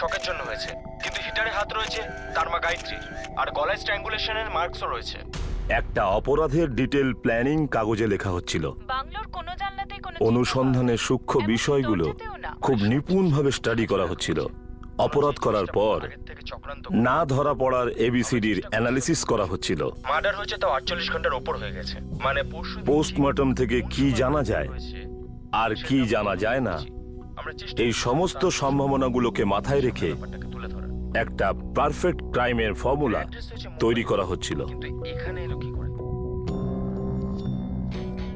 শকের জন্য হয়েছে, কিন্তু হিটারে হাত রয়েছে তার মা গায়ত্রীর, আর গলায় স্ট্র্যাঙ্গুলেশনের মার্কসও রয়েছে। একটা অপরাধের ডিটেল প্ল্যানিং কাগজে লেখা হচ্ছিল। বাংলোর কোনো জানলাতেই কোনো অনুসন্ধানের সূক্ষ্ম বিষয়গুলো খুব নিপুণভাবে স্টাডি করা হচ্ছিল। অপরাধ করার পর আগের থেকে চক্রান্ত না ধরা পড়ার এবিসিডির অ্যানালিসিস করা হচ্ছিল। মার্ডার হয়েছে তাও 48 ঘন্টার ওপর হয়ে গেছে। মানে পরশু পোস্টমর্টম থেকে কি জানা যায় আর কি জানা যায় না, আমরা চেষ্টা এই সমস্ত সম্ভাবনাগুলোকে মাথায় রেখে ব্যাপারটাকে তুলে ধরার। একটা পারফেক্ট ক্রাইমের ফর্মুলা তৈরি করা হচ্ছিল। কিন্তু এখানে এলো কি করে?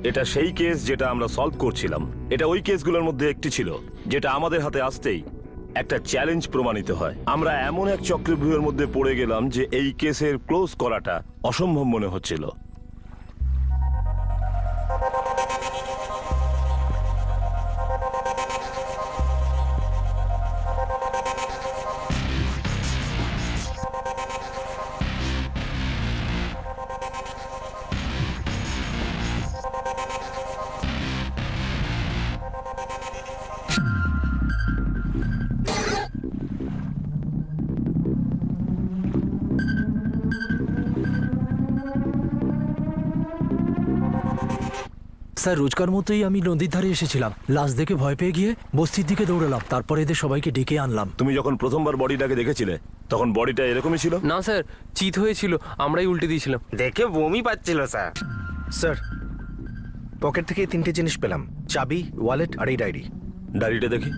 এটা সেই কেস যেটা আমরা সলভ করছিলাম। এটা ওই কেসগুলোর মধ্যে একটি ছিল যেটা আমাদের হাতে আসতেই একটা চ্যালেঞ্জ প্রমাণিত হয়। আমরা এমন এক চক্রব্যূহের মধ্যে পড়ে গেলাম যে এই কেসের ক্লোজ করাটা অসম্ভব মনে হচ্ছিল। স্যার রোজকার মতোই আমি নদীর ধারে এসেছিলাম। লাশ দেখে ভয় পেয়ে গিয়ে বস্তির দিকে দৌড়ালাম, তারপরে এদের সবাইকে ডেকে আনলাম। তুমি যখন প্রথমবার বডিটাকে দেখেছিলে তখন বডিটা এরকমই ছিল? না স্যার, চিত হয়েছিল, আমরাই উল্টে দিয়েছিলাম। দেখে বমি পাচ্ছিল স্যার। স্যার, পকেট থেকে 3টে জিনিস পেলাম, চাবি, ওয়ালেট আর এই ডায়েরি। ডায়েরিটা দেখি।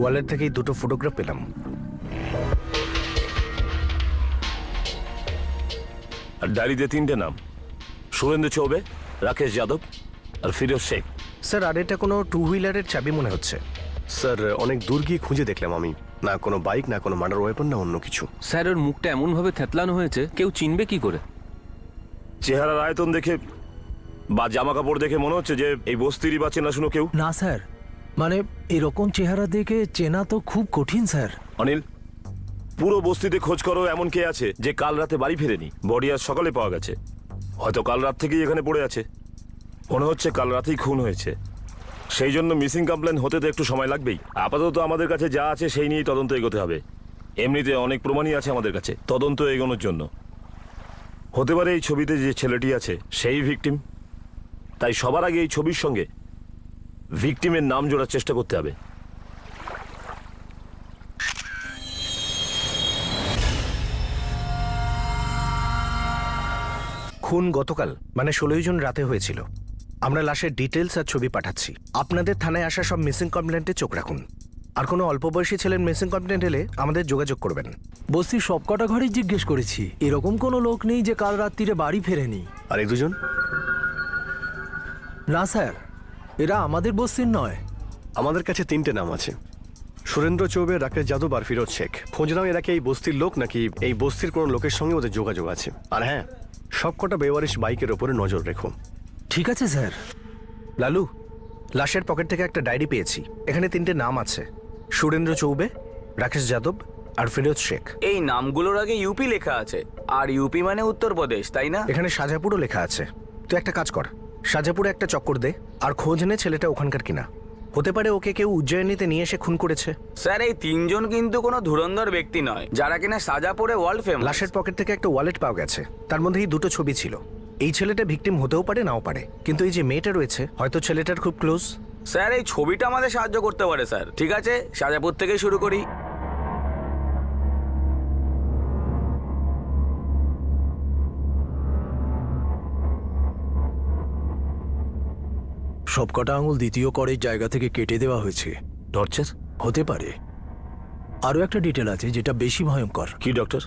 ওয়ালেট থেকেই 2টো ফটোগ্রাফ পেলাম। আর ডায়েরিতে 3টে নাম, সুরেন্দ্র চৌবে, রাকেশ যাদব আর ফিরোজ শেখ। স্যার, আর এটা কোনো 2 হুইলারের চাবি মনে হচ্ছে। স্যার অনেক দূর গিয়ে খুঁজে দেখলাম আমি, না কোনো বাইক, না কোনো মার্ডার ওয়েপন, না অন্য কিছু। স্যার ওর মুখটা এমনভাবে থেতলানো হয়েছে, কেউ চিনবে কি করে? চেহারার আয়তন দেখে বা জামা কাপড় দেখে মনে হচ্ছে যে এই বস্তিরই বা চেনাশুনো কেউ। না স্যার, মানে এরকম চেহারা দেখে চেনা তো খুব কঠিন স্যার। অনিল, পুরো বস্তিতে খোঁজ করো এমন কে আছে যে কাল রাতে বাড়ি ফেরেনি। বডি আজ সকালে পাওয়া গেছে, হয়তো কাল রাত থেকেই এখানে পড়ে আছে। মনে হচ্ছে কাল রাতেই খুন হয়েছে, সেই জন্য মিসিং কমপ্লেন হতে তো একটু সময় লাগবেই। আপাতত আমাদের কাছে যা আছে সেই নিয়েই তদন্ত এগোতে হবে। এমনিতে অনেক প্রমাণই আছে আমাদের কাছে তদন্ত এগোনোর জন্য। হতে পারে এই ছবিতে যে ছেলেটি আছে সেই ভিকটিম। তাই সবার আগে এই ছবির সঙ্গে ভিকটিমের নাম জোড়ার চেষ্টা করতে হবে। খুন গতকাল, মানে 16 জুন রাতে হয়েছিল। আমরা লাশের ডিটেলস আর ছবি পাঠাচ্ছি। আপনাদের থানায় আসা সব মিসিং কমপ্লেন্টে চোখ রাখুন। আর কোনো অল্প বয়সী ছেলের মিসিং কমপ্লেন্ট এলে আমাদের যোগাযোগ করবেন। বস্তির সব কটা ঘরেই জিজ্ঞেস করেছি, এরকম কোনো লোক নেই যে কাল রাত্রিরে বাড়ি ফেরেনি। আর এই দুজন? না স্যার, এরা আমাদের বস্তির নয়। আমাদের কাছে 3টে নাম আছে, সুরেন্দ্র চৌবে, রাকেশ যাদব আর ফিরোজ শেখ। খোঁজ নাও এরা কি এই বস্তির লোক নাকি এই বস্তির কোনো লোকের সঙ্গে ওদের যোগাযোগ আছে। আর হ্যাঁ, সব কটা বেওয়ারিশ বাইকের ওপরে নজর রেখো। ঠিক আছে স্যার। লালু, লাশের পকেট থেকে একটা ডায়েরি পেয়েছি। এখানে 3টে নাম আছে, সুরেন্দ্র চৌবে, রাকেশ যাদব আর ফিরোজ শেখ। এই নামগুলোর আগে ইউপি লেখা আছে, আর ইউপি মানে উত্তরপ্রদেশ, তাই না? এখানে সাজাপুরও লেখা আছে। তুই একটা কাজ কর, সাজাপুরে একটা চক্কর দে আর খোঁজ নে ছেলেটা ওখানকার কিনা। হতে পারে ওকে কেউ উজ্জয়িনীতে নিয়ে এসে খুন করেছে। স্যার এই 3জন কিন্তু কোনো ধুরন্ধর ব্যক্তি নয় যারা কিনা সাজাপুরে ওয়ার্ল্ড ফেমাস। লাশের পকেট থেকে একটা ওয়ালেট পাওয়া গেছে, তার মধ্যেই 2টো ছবি ছিল। এই ছেলেটা ভিকটিম হতেও পারে, নাও পারে, কিন্তু এই যে মেয়েটা রয়েছে হয়তো ছেলেটার খুব ক্লোজ। স্যার এই ছবিটা আমাদের সাহায্য করতে পারে স্যার। ঠিক আছে, সাজাপুর থেকেই শুরু করি। সব কটা আঙুল দ্বিতীয় করের জায়গা থেকে কেটে দেওয়া হয়েছে। টর্চার হতে পারে। আরও একটা ডিটেল আছে যেটা বেশি ভয়ঙ্কর। কি ডক্টর?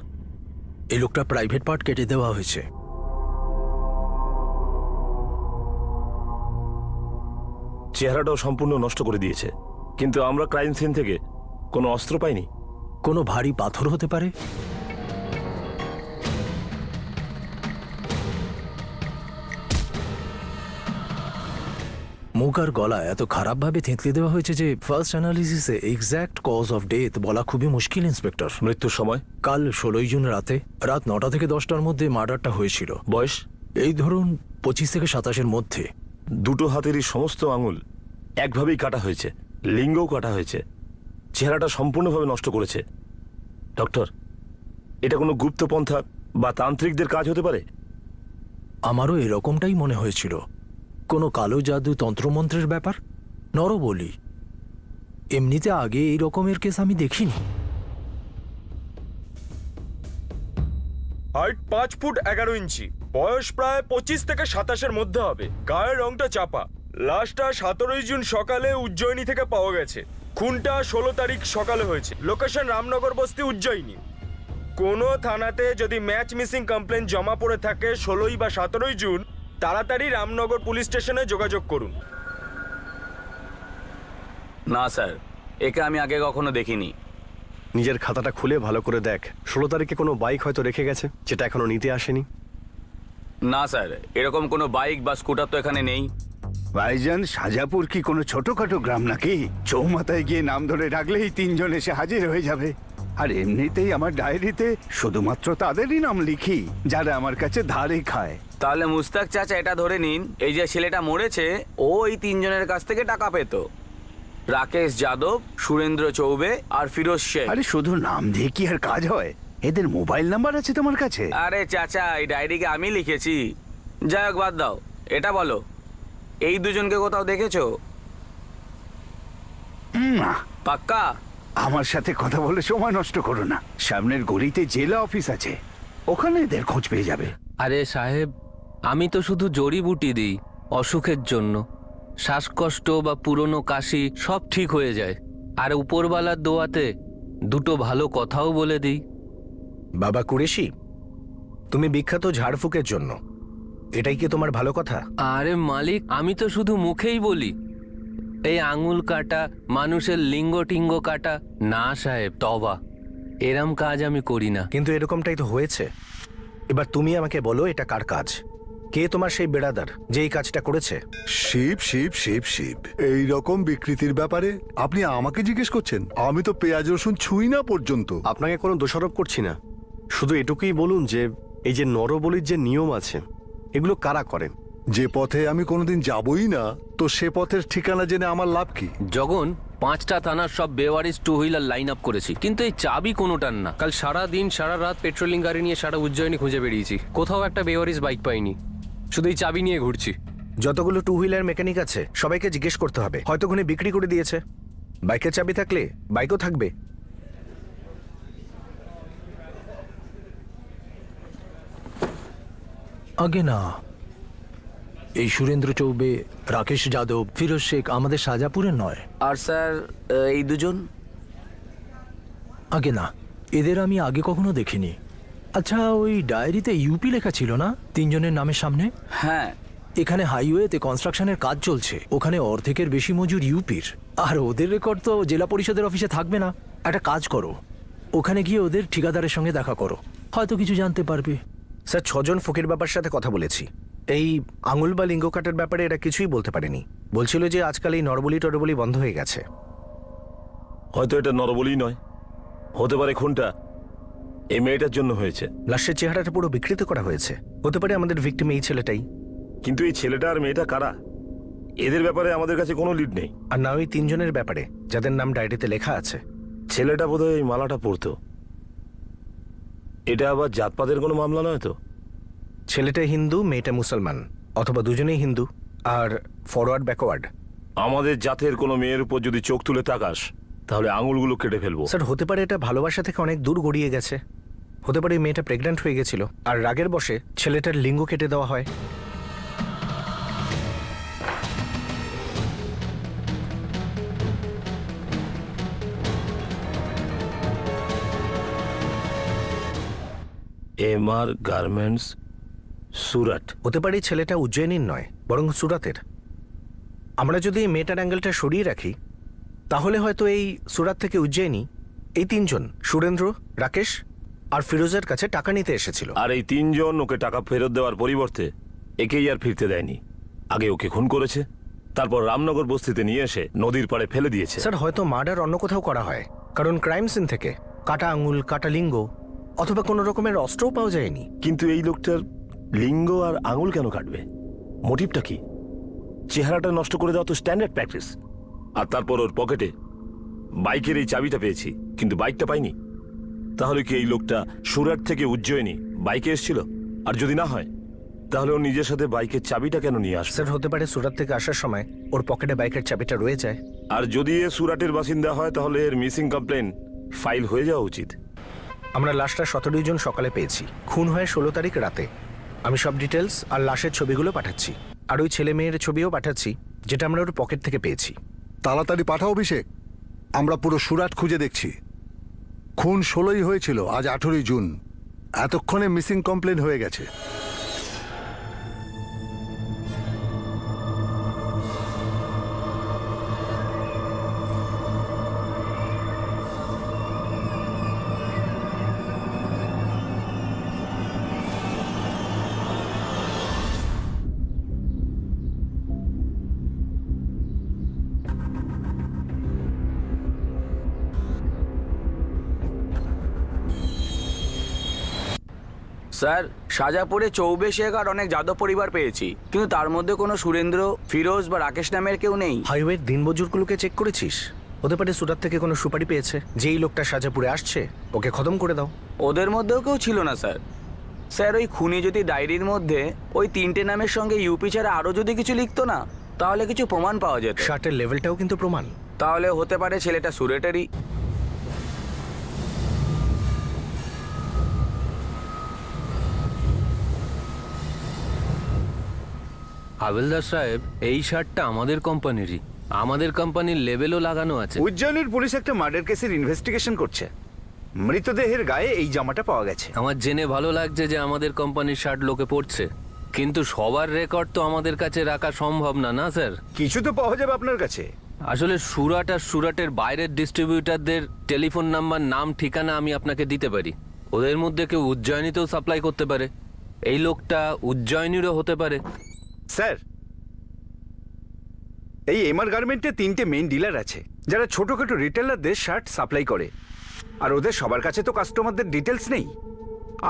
এই লোকটা প্রাইভেট পার্ট কেটে দেওয়া হয়েছে। চেহারাটাও সম্পূর্ণ নষ্ট করে দিয়েছে, কিন্তু আমরা ক্রাইম সিন থেকে কোনো অস্ত্র পাইনি। কোনো ভারী পাথর হতে পারে। মুখ আর গলা এত খারাপভাবে থেঁতলে দেওয়া হয়েছে যে ফার্স্ট অ্যানালিসিসে এক্স্যাক্ট কজ অফ ডেথ বলা খুবই মুশকিল, ইন্সপেক্টর। মৃত্যুর সময়? কাল 16 জুন রাত 9টা থেকে 10টার মধ্যে মার্ডারটা হয়েছিল। বয়স? এই ধরুন 25 থেকে 27-এর মধ্যে। দুটো হাতেরই সমস্ত আঙুল একভাবেই কাটা হয়েছে, লিঙ্গও কাটা হয়েছে, চেহারাটা সম্পূর্ণভাবে নষ্ট করেছে। ডক্টর, এটা কোনো গুপ্তপন্থা বা তান্ত্রিকদের কাজ হতে পারে? আমারও এরকমটাই মনে হয়েছিল, কোনো কালো জাদু তন্ত্রমন্ত্রের ব্যাপার, নরবলি। এমনিতে আগে এই রকমের কেস আমি দেখিনি। হাইট 5 ফুট 11 ইঞ্চি, বয়স প্রায় 25 থেকে 27-এর মধ্যে হবে। গায়ের রংটা চাপা। লাশটা 17 জুন সকালে উজ্জয়িনী থেকে পাওয়া গেছে। খুনটা 16 তারিখ সকালে হয়েছে। লোকেশন রামনগর বস্তি, উজ্জয়িনী। কোনো থানাতে যদি ম্যাচ মিসিং কমপ্লেন জমা পড়ে থাকে 16 বা 17 জুন, তাড়াতাড়ি রামনগর পুলিশ স্টেশনে যোগাযোগ করুন। না স্যার, একে আমি আগে কখনো দেখিনি। নিজের খাতাটা খুলে ভালো করে দেখ। 16 তারিখে কোনো বাইক হয়তো রেখে গেছে, যেটা এখনো নিতে আসেনি। না স্যার, এরকম কোনো বাইক বা স্কুটার তো এখানে নেই। ভাইজান, সাজাপুর কি কোনো ছোটখাটো গ্রাম নাকি? চৌমাথায় গিয়ে নাম ধরে ডাকলেই 3 জন এসে হাজির হয়ে যাবে। আর এমনিতেই আমার ডায়েরিতে শুধুমাত্র তাদেরই নাম লিখি যারা আমার কাছে ধারে খায়। তাহলে মুস্তাক চাচা এটা ধরে নিন, এই যে ছেলেটা মরেছে ও এই 3 জনের কাছ থেকে টাকা পেত। রাকেশ যাদব, সুরেন্দ্র চৌবে আর ফিরোজ শেখ। আরে শুধু নাম দিয়ে কি আর কাজ হয়? এদের মোবাইল নাম্বার আছে তোমার কাছে? আরে চাচা, এই ডায়েরিকে আমি লিখেছি। যাই হোক, বাদ দাও। এটা বলো, এই দুজনকে কোথাও দেখেছো? না। পাক্কা? আমার সাথে কথা বলে সময় নষ্ট করো না। সামনের গলিতে জেলা অফিস আছে, ওখানে এদের খোঁজ পেয়ে যাবে। আরে সাহেব, আমি তো শুধু জড়িবুটি দিই অসুখের জন্য। শ্বাসকষ্ট বা পুরনো কাশি সব ঠিক হয়ে যায়। আর উপরওয়ালার দোয়াতে দুটো ভালো কথাও বলে দিই। বাবা কুরেশি, তুমি বিখ্যাত ঝাড়ফুঁকের জন্য, এটাই কি তোমার ভালো কথা? আরে মালিক, আমি তো শুধু মুখেই বলি। এই আঙুল কাটা, মানুষের লিঙ্গ টিঙ্গ কাটা, না সাহেব, তবা, এরম কাজ আমি করি না। কিন্তু এরকমটাই তো হয়েছে। এবার তুমি আমাকে বলো, এটা কার কাজ? কে তোমার সেই বেড়াদার যে এই কাজটা করেছে? শিব শিব শিব শিব, এই রকম বিকৃতির ব্যাপারে আপনি আমাকে জিজ্ঞেস করছেন? আমি তো পেঁয়াজ রসুন ছুঁই না পর্যন্ত। আপনাকে কোনো দোষারোপ করছি না, শুধু এটুকুই বলুন যে এই যে নরবলির যে নিয়ম আছে, এগুলো কারা করেন? যে পথে আমি কোনোদিন যাবই না, তো সে পথের ঠিকানা জেনে আমার লাভ কি? জগন, 5টা থানার সব বেওয়ারিশ 2 হুইলার লাইন আপ করেছি, কিন্তু এই চাবি কোনোটার না। কাল সারা দিন সারা রাত পেট্রোলিং গাড়ি নিয়ে সারা উজ্জয়িনী খুঁজে বেরিয়েছি, কোথাও একটা বেওয়ারিশ বাইক পাইনি। শুধু এই চাবি নিয়ে ঘুরছি। যতগুলো 2 হুইলার মেকানিক আছে সবাইকে জিজ্ঞেস করতে হবে, হয়তো ওখানে বিক্রি করে দিয়েছে। বাইকের চাবি থাকলে বাইকও থাকবে। আগে না, এই সুরেন্দ্র চৌবে, রাকেশ যাদব, ফিরোজ শেখ আমাদের সাজাপুরের নয়। আর স্যার, এই দুজন? আগে না, এদের আমি আগে কখনো দেখিনি। আচ্ছা, ওই ডায়েরিতে ইউপি লেখা ছিল না 3 জনের নামের সামনে? হ্যাঁ। এখানে হাইওয়েতে কনস্ট্রাকশনের কাজ চলছে, ওখানে অর্ধেকের বেশি মজুর ইউপির। আর ওদের রেকর্ড তো জেলা পরিষদের অফিসে থাকবে না। একটা কাজ করো, ওখানে গিয়ে ওদের ঠিকাদারের সঙ্গে দেখা করো, হয়তো কিছু জানতে পারবে। স্যার, 6 জন ফকির বাবার সাথে কথা বলেছি। এই আঙুল বা লিঙ্গ কাটার ব্যাপারে এরা কিছুই বলতে পারেনি। বলছিল যে আজকাল এই নরবলি টরবলি বন্ধ হয়ে গেছে। হয়তো এটা নরবলি নয়, হতে পারে খুনটা এই মেয়েটার জন্য হয়েছে। লাশের চেহারাটা পুরো বিকৃত করা হয়েছে, হতে পারে আমাদের ভিকটিম এই ছেলেটাই। কিন্তু এই ছেলেটা আর মেয়েটা কারা, এদের ব্যাপারে আমাদের কাছে কোনো লিড নেই। আর না ওই 3 জনের ব্যাপারে যাদের নাম ডায়েরিতে লেখা আছে। ছেলেটা বোধহয় এই মালাটা পরতো। এটা আবার জাতপাতের কোনো মামলা নয় তো? ছেলেটা হিন্দু, মেয়েটা মুসলমান, অথবা দুজনেই হিন্দু আর ফরওয়ার্ড ব্যাকওয়ার্ড। আমাদের জাতের কোনো মেয়ের উপর যদি চোখ তুলে তাকাস, তাহলে আঙুলগুলো কেটে ফেলবো। স্যার, হতে পারে এটা ভালোবাসা থেকে অনেক দূর গড়িয়ে গেছে। হতে পারে মেয়েটা প্রেগন্যান্ট হয়ে গেছিল, আর রাগের বশে ছেলেটার লিঙ্গ কেটে দেওয়া হয়। MR garments, Surat. হতে পারে ছেলেটা উজ্জয়িনীর নয়, বরং সুরাতের। আমরা যদি এই মেয়েটার অ্যাঙ্গেলটা সরিয়ে রাখি, তাহলে হয়তো এই সুরাত থেকে উজ্জয়িনী এই 3 জন, সুরেন্দ্র, রাকেশ আর ফিরোজের কাছে টাকা নিতে এসেছিল। আর এই 3 জন ওকে টাকা ফেরত দেওয়ার পরিবর্তে একেই আর ফিরতে দেয়নি। আগে ওকে খুন করেছে, তারপর রামনগর বস্তিতে নিয়ে এসে নদীর পাড়ে ফেলে দিয়েছে। স্যার হয়তো মার্ডার অন্য কোথাও করা হয়, কারণ ক্রাইম সিন থেকে কাটা আঙুল, কাটা লিঙ্গ অথবা কোনো রকমের অস্ত্রও পাওয়া যায়নি। কিন্তু এই লোকটার লিঙ্গ আর আঙুল কেন কাটবে? মোটিভটা কি? চেহারাটা নষ্ট করে দেওয়া তো স্ট্যান্ডার্ড প্র্যাকটিস। আর তারপর ওর পকেটে বাইকের এই চাবিটা পেয়েছি, কিন্তু বাইকটা পাইনি। তাহলে কি এই লোকটা সুরাট থেকে উজ্জয়িনী বাইকে এসেছিল? আর যদি না হয়, তাহলে ও নিজের সাথে বাইকের চাবিটা কেন নিয়ে আসছে? স্যার হতে পারে সুরাত থেকে আসার সময় ওর পকেটে বাইকের চাবিটা রয়ে যায়। আর যদি এ সুরাটের বাসিন্দা হয়, তাহলে এর মিসিং কমপ্লেন ফাইল হয়ে যাওয়া উচিত। আমরা লাশটা 17 জুন সকালে পেয়েছি, খুন হয় 16 তারিখ রাতে। আমি সব ডিটেলস আর লাশের ছবিগুলো পাঠাচ্ছি, আর ওই ছেলে মেয়ের ছবিও পাঠাচ্ছি, যেটা আমরা ওর পকেট থেকে পেয়েছি। তাড়াতাড়ি পাঠাও অভিষেক, আমরা পুরো সুরাট খুঁজে দেখছি। খুন 16ই হয়েছিল, আজ 18ই জুন। এতক্ষণে মিসিং কমপ্লেন হয়ে গেছে। স্যার, সাজাপুরে চৌবে শেখ আর অনেক যাদব পরিবার পেয়েছি, কিন্তু তার মধ্যে কোনো সুরেন্দ্র, ফিরোজ বা রাকেশ নামের কেউ নেই। হাইওয়ের দিনমজুরগুলোকে চেক করেছিস? হতে পারে সুরাত থেকে কোনো সুপারি পেয়েছে, যেই লোকটা সাজাপুরে আসছে ওকে খতম করে দাও। ওদের মধ্যেও কেউ ছিল না স্যার। স্যার, ওই খুনি যদি ডায়েরির মধ্যে ওই 3টে নামের সঙ্গে ইউপি ছাড়া আরও যদি কিছু লিখতো না, তাহলে কিছু প্রমাণ পাওয়া যেত। শার্টের লেভেলটাও কিন্তু প্রমাণ। তাহলে হতে পারে ছেলেটা সুরেটেরই। হাবিলদার সাহেব, এই শার্টটা আমাদের কোম্পানিরই। আমাদের কোম্পানির লেবেলও লাগানো আছে। উজ্জয়িনীর পুলিশ একটা মার্ডার কেসের ইনভেস্টিগেশন করছে। মৃতদেহের গায়ে এই জামাটা পাওয়া গেছে। আমার জেনে ভালো লাগছে যে আমাদের কোম্পানির শার্ট লোকে পড়ছে, কিন্তু সবার রেকর্ড তো আমাদের কাছে রাখা সম্ভব না, না স্যার? কিছু তো পাওয়া যাবে আপনার কাছে। আসলে সুরাট আর সুরাটের বাইরের ডিস্ট্রিবিউটারদের টেলিফোন নাম্বার, নাম, ঠিকানা আমি আপনাকে দিতে পারি। ওদের মধ্যে কেউ উজ্জয়িনীতেও সাপ্লাই করতে পারে। এই লোকটা উজ্জয়িনীরও হতে পারে। স্যার, এই এমআর গার্মেন্টে 3টে মেইন ডিলার আছে, যারা ছোটখাটো রিটেলারদের শার্ট সাপ্লাই করে। আর ওদের সবার কাছে তো কাস্টমারদের ডিটেলস নেই।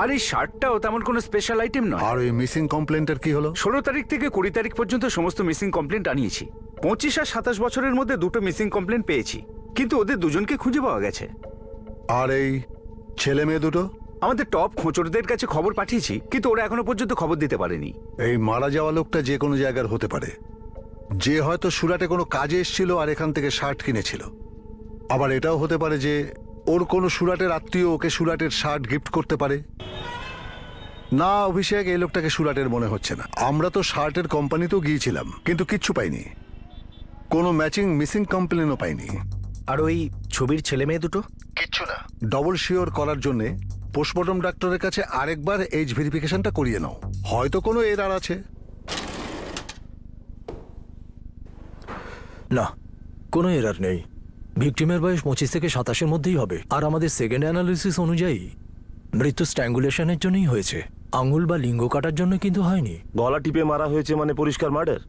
আর এই শার্টটাও তেমন কোনো স্পেশাল আইটেম নয়। আর ওই মিসিং কমপ্লেনটার কি হলো? 16 তারিখ থেকে 20 তারিখ পর্যন্ত সমস্ত মিসিং কমপ্লেন্ট আনিয়েছি। 25 আর 27 বছরের মধ্যে 2টো মিসিং কমপ্লেন্ট পেয়েছি, কিন্তু ওদের দুজনকে খুঁজে পাওয়া গেছে। আর এই ছেলে মেয়ে দুটো? আমাদের টপ খোঁচরদের কাছে খবর পাঠিয়েছি, কিন্তু ওরা এখনো পর্যন্ত খবর দিতে পারেনি। এই মারা যাওয়া লোকটা যে কোনো জায়গার হতে পারে, যে হয়তো সুরাটে কোনো কাজে এসেছিল আর এখান থেকে শার্ট কিনেছিল। আবার এটাও হতে পারে যে ওর কোনো সুরাটের আত্মীয় ওকে সুরাটের শার্ট গিফট করতে পারে। না অভিষেক, এই লোকটাকে সুরাটের মনে হচ্ছে না। আমরা তো শার্টের কোম্পানিতেও গিয়েছিলাম, কিন্তু কিচ্ছু পাইনি। কোনো ম্যাচিং মিসিং কমপ্লেনও পাইনি। আর ওই ছবির ছেলে মেয়ে দুটো? কিচ্ছু না। ডবল শিওর করার জন্য পোস্টমর্টম ডাক্তারের কাছে আরেকবার এজ ভেরিফিকেশনটা করিয়ে নাও, হয়তো কোনো এরার আছে। না, কোনো এরার নেই। ভিকটিমের বয়স 25 থেকে 27-এর মধ্যেই হবে। আর আমাদের সেকেন্ড অ্যানালিসিস অনুযায়ী মৃত্যু স্ট্র্যাঙ্গুলেশনের জন্যই হয়েছে, আঙুল বা লিঙ্গ কাটার জন্য কিন্তু হয়নি। গলা টিপে মারা হয়েছে মানে পরিষ্কার মার্ডার।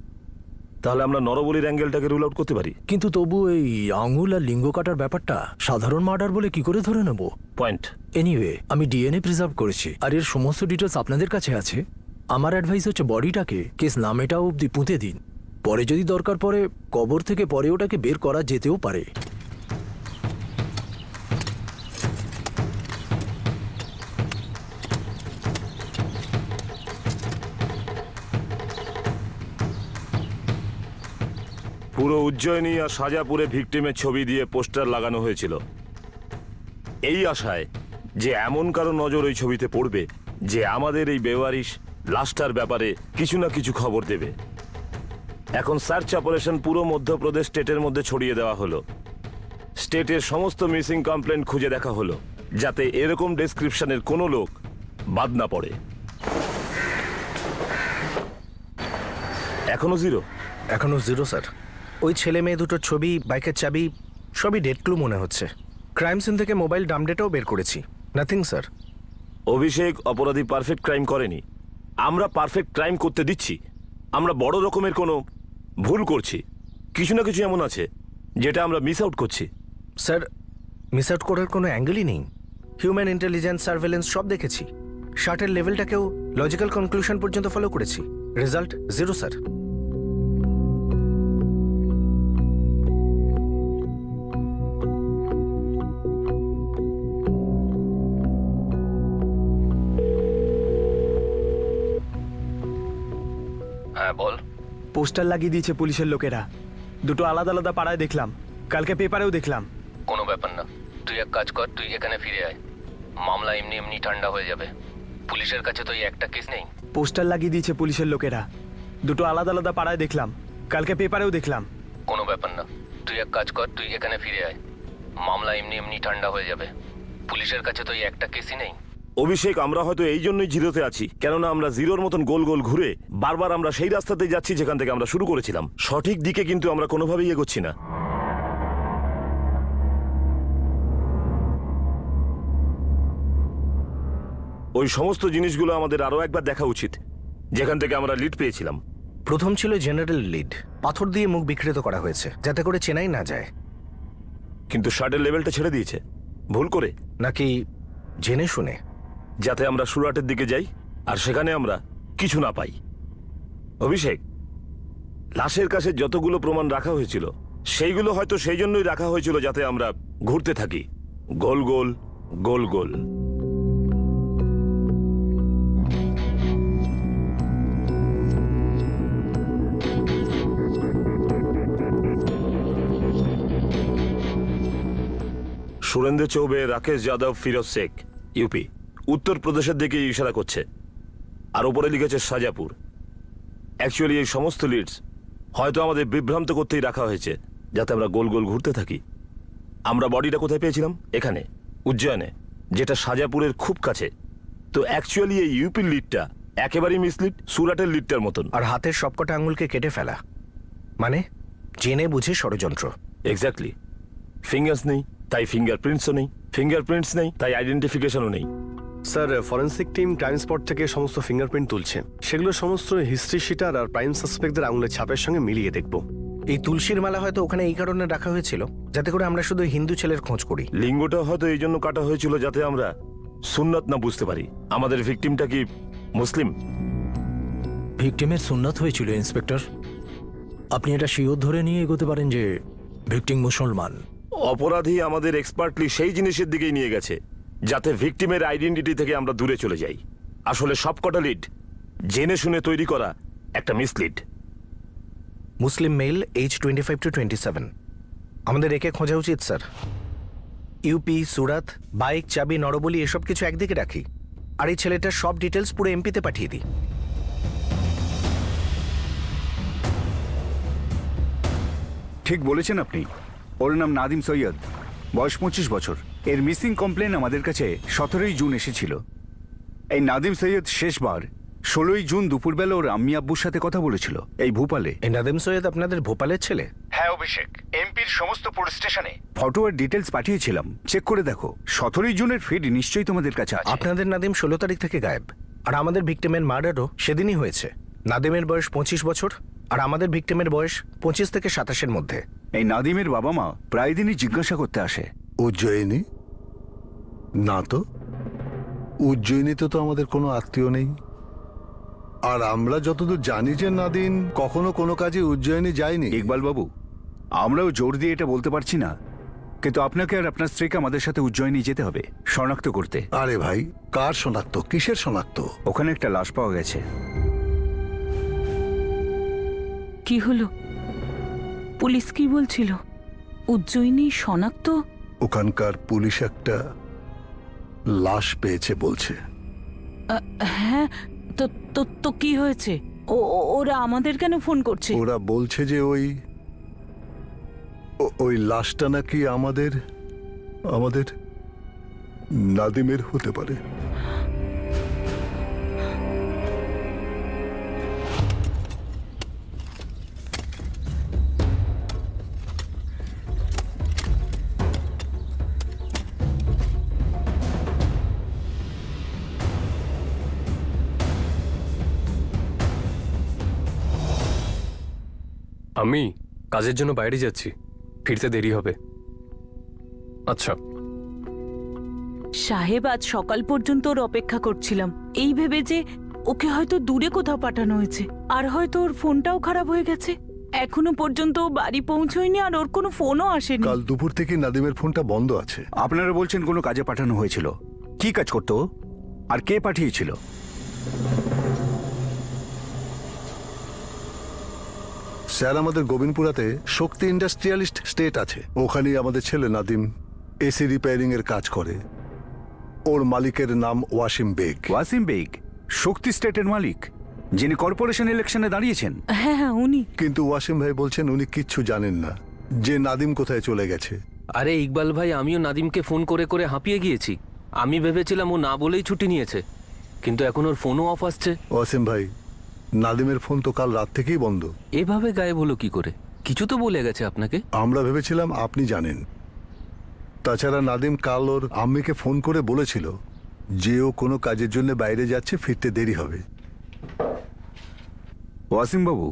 তাহলে আমরা নরবলির অ্যাঙ্গেলটাকে রুল আউট করতে পারি। কিন্তু তবু এই আঙুল আর লিঙ্গ কাটার ব্যাপারটা সাধারণ মার্ডার বলে কি করে ধরে নেব? পয়েন্ট। এনিওয়ে, আমি ডিএনএ প্রিজার্ভ করেছি, আর এর সমস্ত ডিটেলস আপনাদের কাছে আছে। আমার অ্যাডভাইস হচ্ছে বডিটাকে কেস নামেটা অবধি পুঁতে দিন। পরে যদি দরকার পড়ে কবর থেকে পরে ওটাকে বের করা যেতেও পারে। পুরো উজ্জয়িনী আর সাজাপুরে ভিকটিমের ছবি দিয়ে পোস্টার লাগানো হয়েছিল, এই আশায় যে এমন কারো নজর ওই ছবিতে পড়বে যে আমাদের এই বেওয়ারিশ লাশটার ব্যাপারে কিছু না কিছু খবর দেবে। এখন সার্চ অপারেশন পুরো মধ্যপ্রদেশ স্টেটের মধ্যে ছড়িয়ে দেওয়া হলো। স্টেটের সমস্ত মিসিং কমপ্লেন খুঁজে দেখা হলো, যাতে এরকম ডেসক্রিপশনের কোনো লোক বাদ না পড়ে। এখনো জিরো? এখনো জিরো স্যার। ওই ছেলে মেয়ে দুটোর ছবি, বাইকের চাবি সবই ডেট ক্লু মনে হচ্ছে। ক্রাইম সিন থেকে মোবাইল ডাম ডেটাও বের করেছি। Nothing sir. অভিষেক, অপরাধী পারফেক্ট ক্রাইম করেনি। আমরা পারফেক্ট ক্রাইম করতে দিচ্ছি। আমরা বড় রকমের কোনো ভুল করছি, কিছু না কিছু এমন আছে যেটা আমরা মিস আউট করছি। স্যার, মিস আউট করার কোনো অ্যাঙ্গেলই নেই। হিউম্যান ইন্টেলিজেন্স, সার্ভেলেন্স সব দেখেছি। শার্টের লেভেলটাকেও লজিক্যাল কনক্লুশন পর্যন্ত ফলো করেছি। Result 0 sir. হ্যাঁ বল। পোস্টার লাগিয়ে দিয়েছে পুলিশের লোকেরা। দুটো আলাদা আলাদা পাড়ায় দেখলাম, কালকে পেপারেও দেখলাম। কোনো ব্যাপার না, তুই এক কাজ কর, তুই এখানে ফিরে আয়। মামলা এমনি এমনি ঠান্ডা হয়ে যাবে। পুলিশের কাছে তো এই একটা কেস নেই। পোস্টার লাগিয়ে দিয়েছে পুলিশের লোকেরা। দুটো আলাদা আলাদা পাড়ায় দেখলাম, কালকে পেপারেও দেখলাম। কোনো ব্যাপার না, তুই এক কাজ কর, তুই এখানে ফিরে আয়। মামলা এমনি এমনি ঠান্ডা হয়ে যাবে। পুলিশের কাছে তো এই একটা কেসই নেই। অভিষেক, আমরা হয়তো এই জন্যই জিরোতে আছি, কেননা আমরা জিরোর মতন গোল গোল ঘুরে বারবার আমরা সেই রাস্তাতে যাচ্ছি যেখান থেকে আমরা শুরু করেছিলাম। সঠিক দিকে কিন্তু আমরা কোনোভাবেই এগোচ্ছি না। ওই সমস্ত জিনিসগুলো আমাদের আরো একবার দেখা উচিত, যেখান থেকে আমরা লিড পেয়েছিলাম। প্রথম ছিল জেনারেল লিড, পাথর দিয়ে মুখ বিকৃত করা হয়েছে যাতে করে চেনাই না যায়। কিন্তু শার্টের লেভেলটা ছেড়ে দিয়েছে, ভুল করে নাকি জেনে শুনে? যাতে আমরা সুরাটের দিকে যাই আর সেখানে আমরা কিছু না পাই। অভিষেক, লাশের কাছে যতগুলো প্রমাণ রাখা হয়েছিল সেইগুলো হয়তো সেই জন্যই রাখা হয়েছিল যাতে আমরা ঘুরতে থাকি গোল গোল গোল গোল। সুরেন্দ্র চৌবে, রাকেশ যাদব, ফিরোজ শেখ, ইউপি, উত্তরপ্রদেশের দিকে ইশারা করছে। আর উপরে লিখেছে সাজাপুর। অ্যাকচুয়ালি এই সমস্ত লিডস হয়তো আমাদের বিভ্রান্ত করতেই রাখা হয়েছে যাতে আমরা গোল গোল ঘুরতে থাকি। আমরা বডিটা কোথায় পেয়েছিলাম? এখানে, উজ্জয়নে, যেটা সাজাপুরের খুব কাছে। তো অ্যাকচুয়ালি এই ইউপির লিডটা একেবারেই মিসলিড, সুরাটের লিডটার মতন। আর হাতের সবকটা আঙুলকে কেটে ফেলা, মানে জেনে বুঝে ষড়যন্ত্র। এক্স্যাক্টলি। ফিঙ্গার্স নেই, তাই ফিঙ্গারপ্রিন্টসও নেই। ফিঙ্গারপ্রিন্টস নেই, তাই আইডেন্টিফিকেশনও নেই। Sir, forensic team crime spot থেকে সমস্ত ফিঙ্গারপ্রিন্ট তুলছে। সেগুলো সমস্ত হিস্ট্রি শিটার আর প্রাইম সাসপেক্টদের আঙুলের ছাপের সঙ্গে মিলিয়ে দেখব। এই তুলসীর মালা হয়তো ওখানে এই কারণে রাখা হয়েছিল যাতে করে আমরা শুধু হিন্দু ছেলের খোঁজ করি। লিঙ্গটা হয়তো এই জন্য কাটা হয়েছিল যাতে আমরা সুন্নাত না বুঝতে পারি। আমাদের ভিকটিমটা কি মুসলিম? ভিকটিমের সুন্নাত হয়েছিল ইন্সপেক্টর। আপনি এটা শিওর ধরে নিয়ে এগোতে পারেন যে ভিকটিম মুসলমান। অপরাধী আমাদের এক্সপার্টলি সেই জিনিসের দিকেই নিয়ে গেছে যাতে ভিকটিমের আইডেন্টিটি থেকে আমরা দূরে চলে যাই। আসলে সবকটা লিড জেনে শুনে তৈরি করা একটা mislead. Muslim male, age 25 to 27। আমাদের একে খোঁজা উচিত স্যার। ইউপি, সুরাত, বাইক, চাবি, নরবলি এসব কিছু একদিকে রাখি, আর এই ছেলেটার সব ডিটেলস পুরো এমপিতে পাঠিয়ে দিই। ঠিক বলেছেন আপনি। ওর নাম নাদিম সৈয়দ, বয়স 25 বছর। এর মিসিং কমপ্লেন আমাদের কাছে 17ই জুন এসেছিল। এই নাদিম সৈয়দ শেষবার 16ই জুন দুপুরবেলা ওর আম্মি আব্বুর সাথে কথা বলেছিল এই ভোপালে। এই নাদিম সৈয়দ আপনাদের ভোপালের ছেলে? হ্যাঁ অভিষেক, এমপির সমস্ত পুলিশ স্টেশনে ফটো আর ডিটেলস পাঠিয়েছিলাম, চেক করে দেখো। 17ই জুনের ফিড নিশ্চয়ই তোমাদের কাছে আছে। আপনাদের নাদিম 16 তারিখ থেকে গায়েব, আর আমাদের ভিকটিমের মার্ডারও সেদিনই হয়েছে। নাদিমের বয়স 25 বছর, আর আমাদের ভিকটিমের বয়স 25 থেকে 27-এর মধ্যে। এই নাদিমের বাবা মা প্রায় দিনই জিজ্ঞাসা করতে আসে। উজ্জয়িনী? না তো, উজ্জয়িনীতে তো আমাদের কোনো আত্মীয় নেই। আর আমরা যতদূর জানি যে নাদিন কখনো কোনো কাজে উজ্জয়িনী যায়নি। ইকবাল বাবু, আমরাও জোর দিয়ে এটা বলতে পারছি না, কিন্তু আপনাকে আর আপনার স্ত্রীকে আমাদের সাথে উজ্জয়িনী যেতে হবে শনাক্ত করতে। আরে ভাই, কার শনাক্ত? কিসের শনাক্ত? ওখানে একটা লাশ পাওয়া গেছে। কি হলো? পুলিশ কি বলছিল? উজ্জয়িনী শনাক্ত? ওখানকার পুলিশ একটা লাশ পেয়েছে বলছে। হ্যাঁ, তো তো তো কি হয়েছে? ওরা আমাদের কেন ফোন করছে? ওরা বলছে যে ওই লাশটা নাকি আমাদের নাদিমের হতে পারে। আমি কাজের জন্য বাইরে যাচ্ছি, ফিরতে দেরি হবে। আচ্ছা। সাহেব, আজ সকাল পর্যন্ত ওর অপেক্ষা করছিলাম এই ভেবে যে ওকে হয়তো দূরে কোথাও পাঠানো হয়েছে, আর হয়তো ওর ফোনটাও খারাপ হয়ে গেছে। এখনো পর্যন্ত ও বাড়ি পৌঁছয়নি আর ওর কোনো ফোনও আসেনি। কাল দুপুর থেকে নাদিমের ফোনটা বন্ধ আছে। আপনারা বলছেন কোনো কাজে পাঠানো হয়েছিল, কি কাজ করতো আর কে পাঠিয়েছিল? স্যার, আমাদের গোবিন্দপুরাতে শক্তি ইন্ডাস্ট্রিয়ালিস্ট স্টেট আছে, ওখানেই আমাদের ছেলে নাদিম এসি রিপেয়ারিং এর কাজ করে। ওর মালিকের নাম ওয়াসিম বেগ। ওয়াসিম বেগ শক্তি স্টেটের মালিক, যিনি কর্পোরেশন ইলেকশনে দাঁড়িয়েছেন? হ্যাঁ হ্যাঁ, উনি। কিন্তু ওয়াসিম ভাই বলছেন উনি কিচ্ছু জানেন না যে নাদিম কোথায় চলে গেছে। আরে ইকবাল ভাই, আমিও নাদিমকে ফোন করে করে হাঁপিয়ে গিয়েছি। আমি ভেবেছিলাম ও না বলেই ছুটি নিয়েছে, কিন্তু এখন ওর ফোনও অফ আসছে। ওয়াসিম ভাই, নাদিমের ফোন তো কাল রাত থেকেই বন্ধ। এভাবে গায়েব হলো কি করে? কিছু তো বলে গেছে আপনাকে? আমরা ভেবেছিলাম আপনি জানেন। তাছাড়া নাদিম কাল ওর আম্মিকে ফোন করে বলেছিল যে ও কোনো কাজের জন্য বাইরে যাচ্ছে, ফিরতে দেরি হবে। ওয়াসিম বাবু,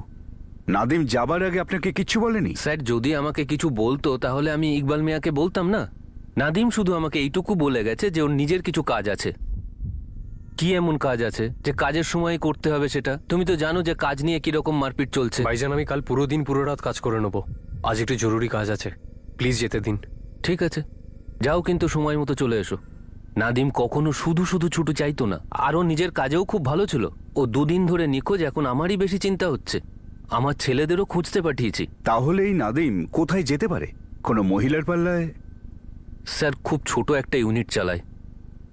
নাদিম যাবার আগে আপনাকে কিচ্ছু বলেনি? স্যার, যদি আমাকে কিছু বলতো তাহলে আমি ইকবাল মিয়াকে বলতাম না। নাদিম শুধু আমাকে এইটুকু বলে গেছে যে ওর নিজের কিছু কাজ আছে। কি এমন কাজ আছে যে কাজের সময় করতে হবে সেটা? তুমি তো জানো যে কাজ নিয়ে কিরকম মারপিট চলছে। ভাইজান, আমি কাল পুরো দিন পুরো রাত কাজ করে নেবো। আজ একটু জরুরি কাজ আছে, প্লিজ যেতে দিন। ঠিক আছে, যাও, কিন্তু সময় মতো চলে এসো। নাদিম কখনো শুধু শুধু ছুটি চাইতো না, আরও নিজের কাজেও খুব ভালো ছিল। ও দুদিন ধরে নিখোঁজ, এখন আমারই বেশি চিন্তা হচ্ছে। আমার ছেলেদেরও খুঁজতে পাঠিয়েছি। তাহলে এই নাদিম কোথায় যেতে পারে? কোনো মহিলার পাল্লায়? স্যার, খুব ছোট একটা ইউনিট চালায়,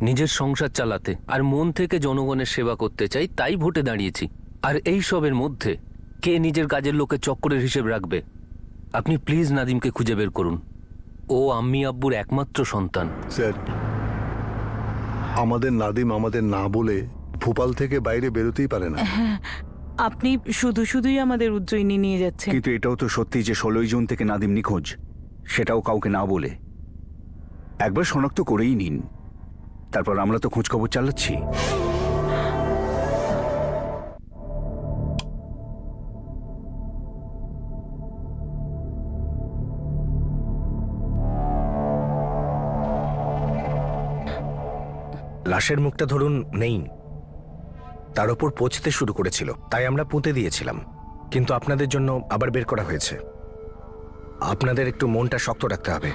নিজের সংসার চালাতে আর মন থেকে জনগণের সেবা করতে চাই, তাই ভোটে দাঁড়িয়েছি। আর এই সবের মধ্যে কে নিজের কাজের লোকের চক্করের হিসেব রাখবে? আপনি প্লিজ নাদিমকে খুঁজে বের করুন। ও আম্মি আব্বুর একমাত্র সন্তান। স্যার, আমাদের নাদিম আমাদের না বলে ভোপাল থেকে বাইরে বেরোতেই পারে না। আপনি শুধু শুধুই আমাদের উজ্জয়িনী নিয়ে যাচ্ছেন। কিন্তু এটাও তো সত্যি যে 16 জুন থেকে নাদিম নিখোঁজ, সেটাও কাউকে না বলে। একবার শনাক্ত করেই নিন, তারপর আমরা তো খোঁজ খবর চালাচ্ছি। লাশের মুখটা ধরুন নেই, তার ওপর পচতে শুরু করেছিল, তাই আমরা পুঁতে দিয়েছিলাম। কিন্তু আপনাদের জন্য আবার বের করা হয়েছে। আপনাদের একটু মনটা শক্ত রাখতে হবে।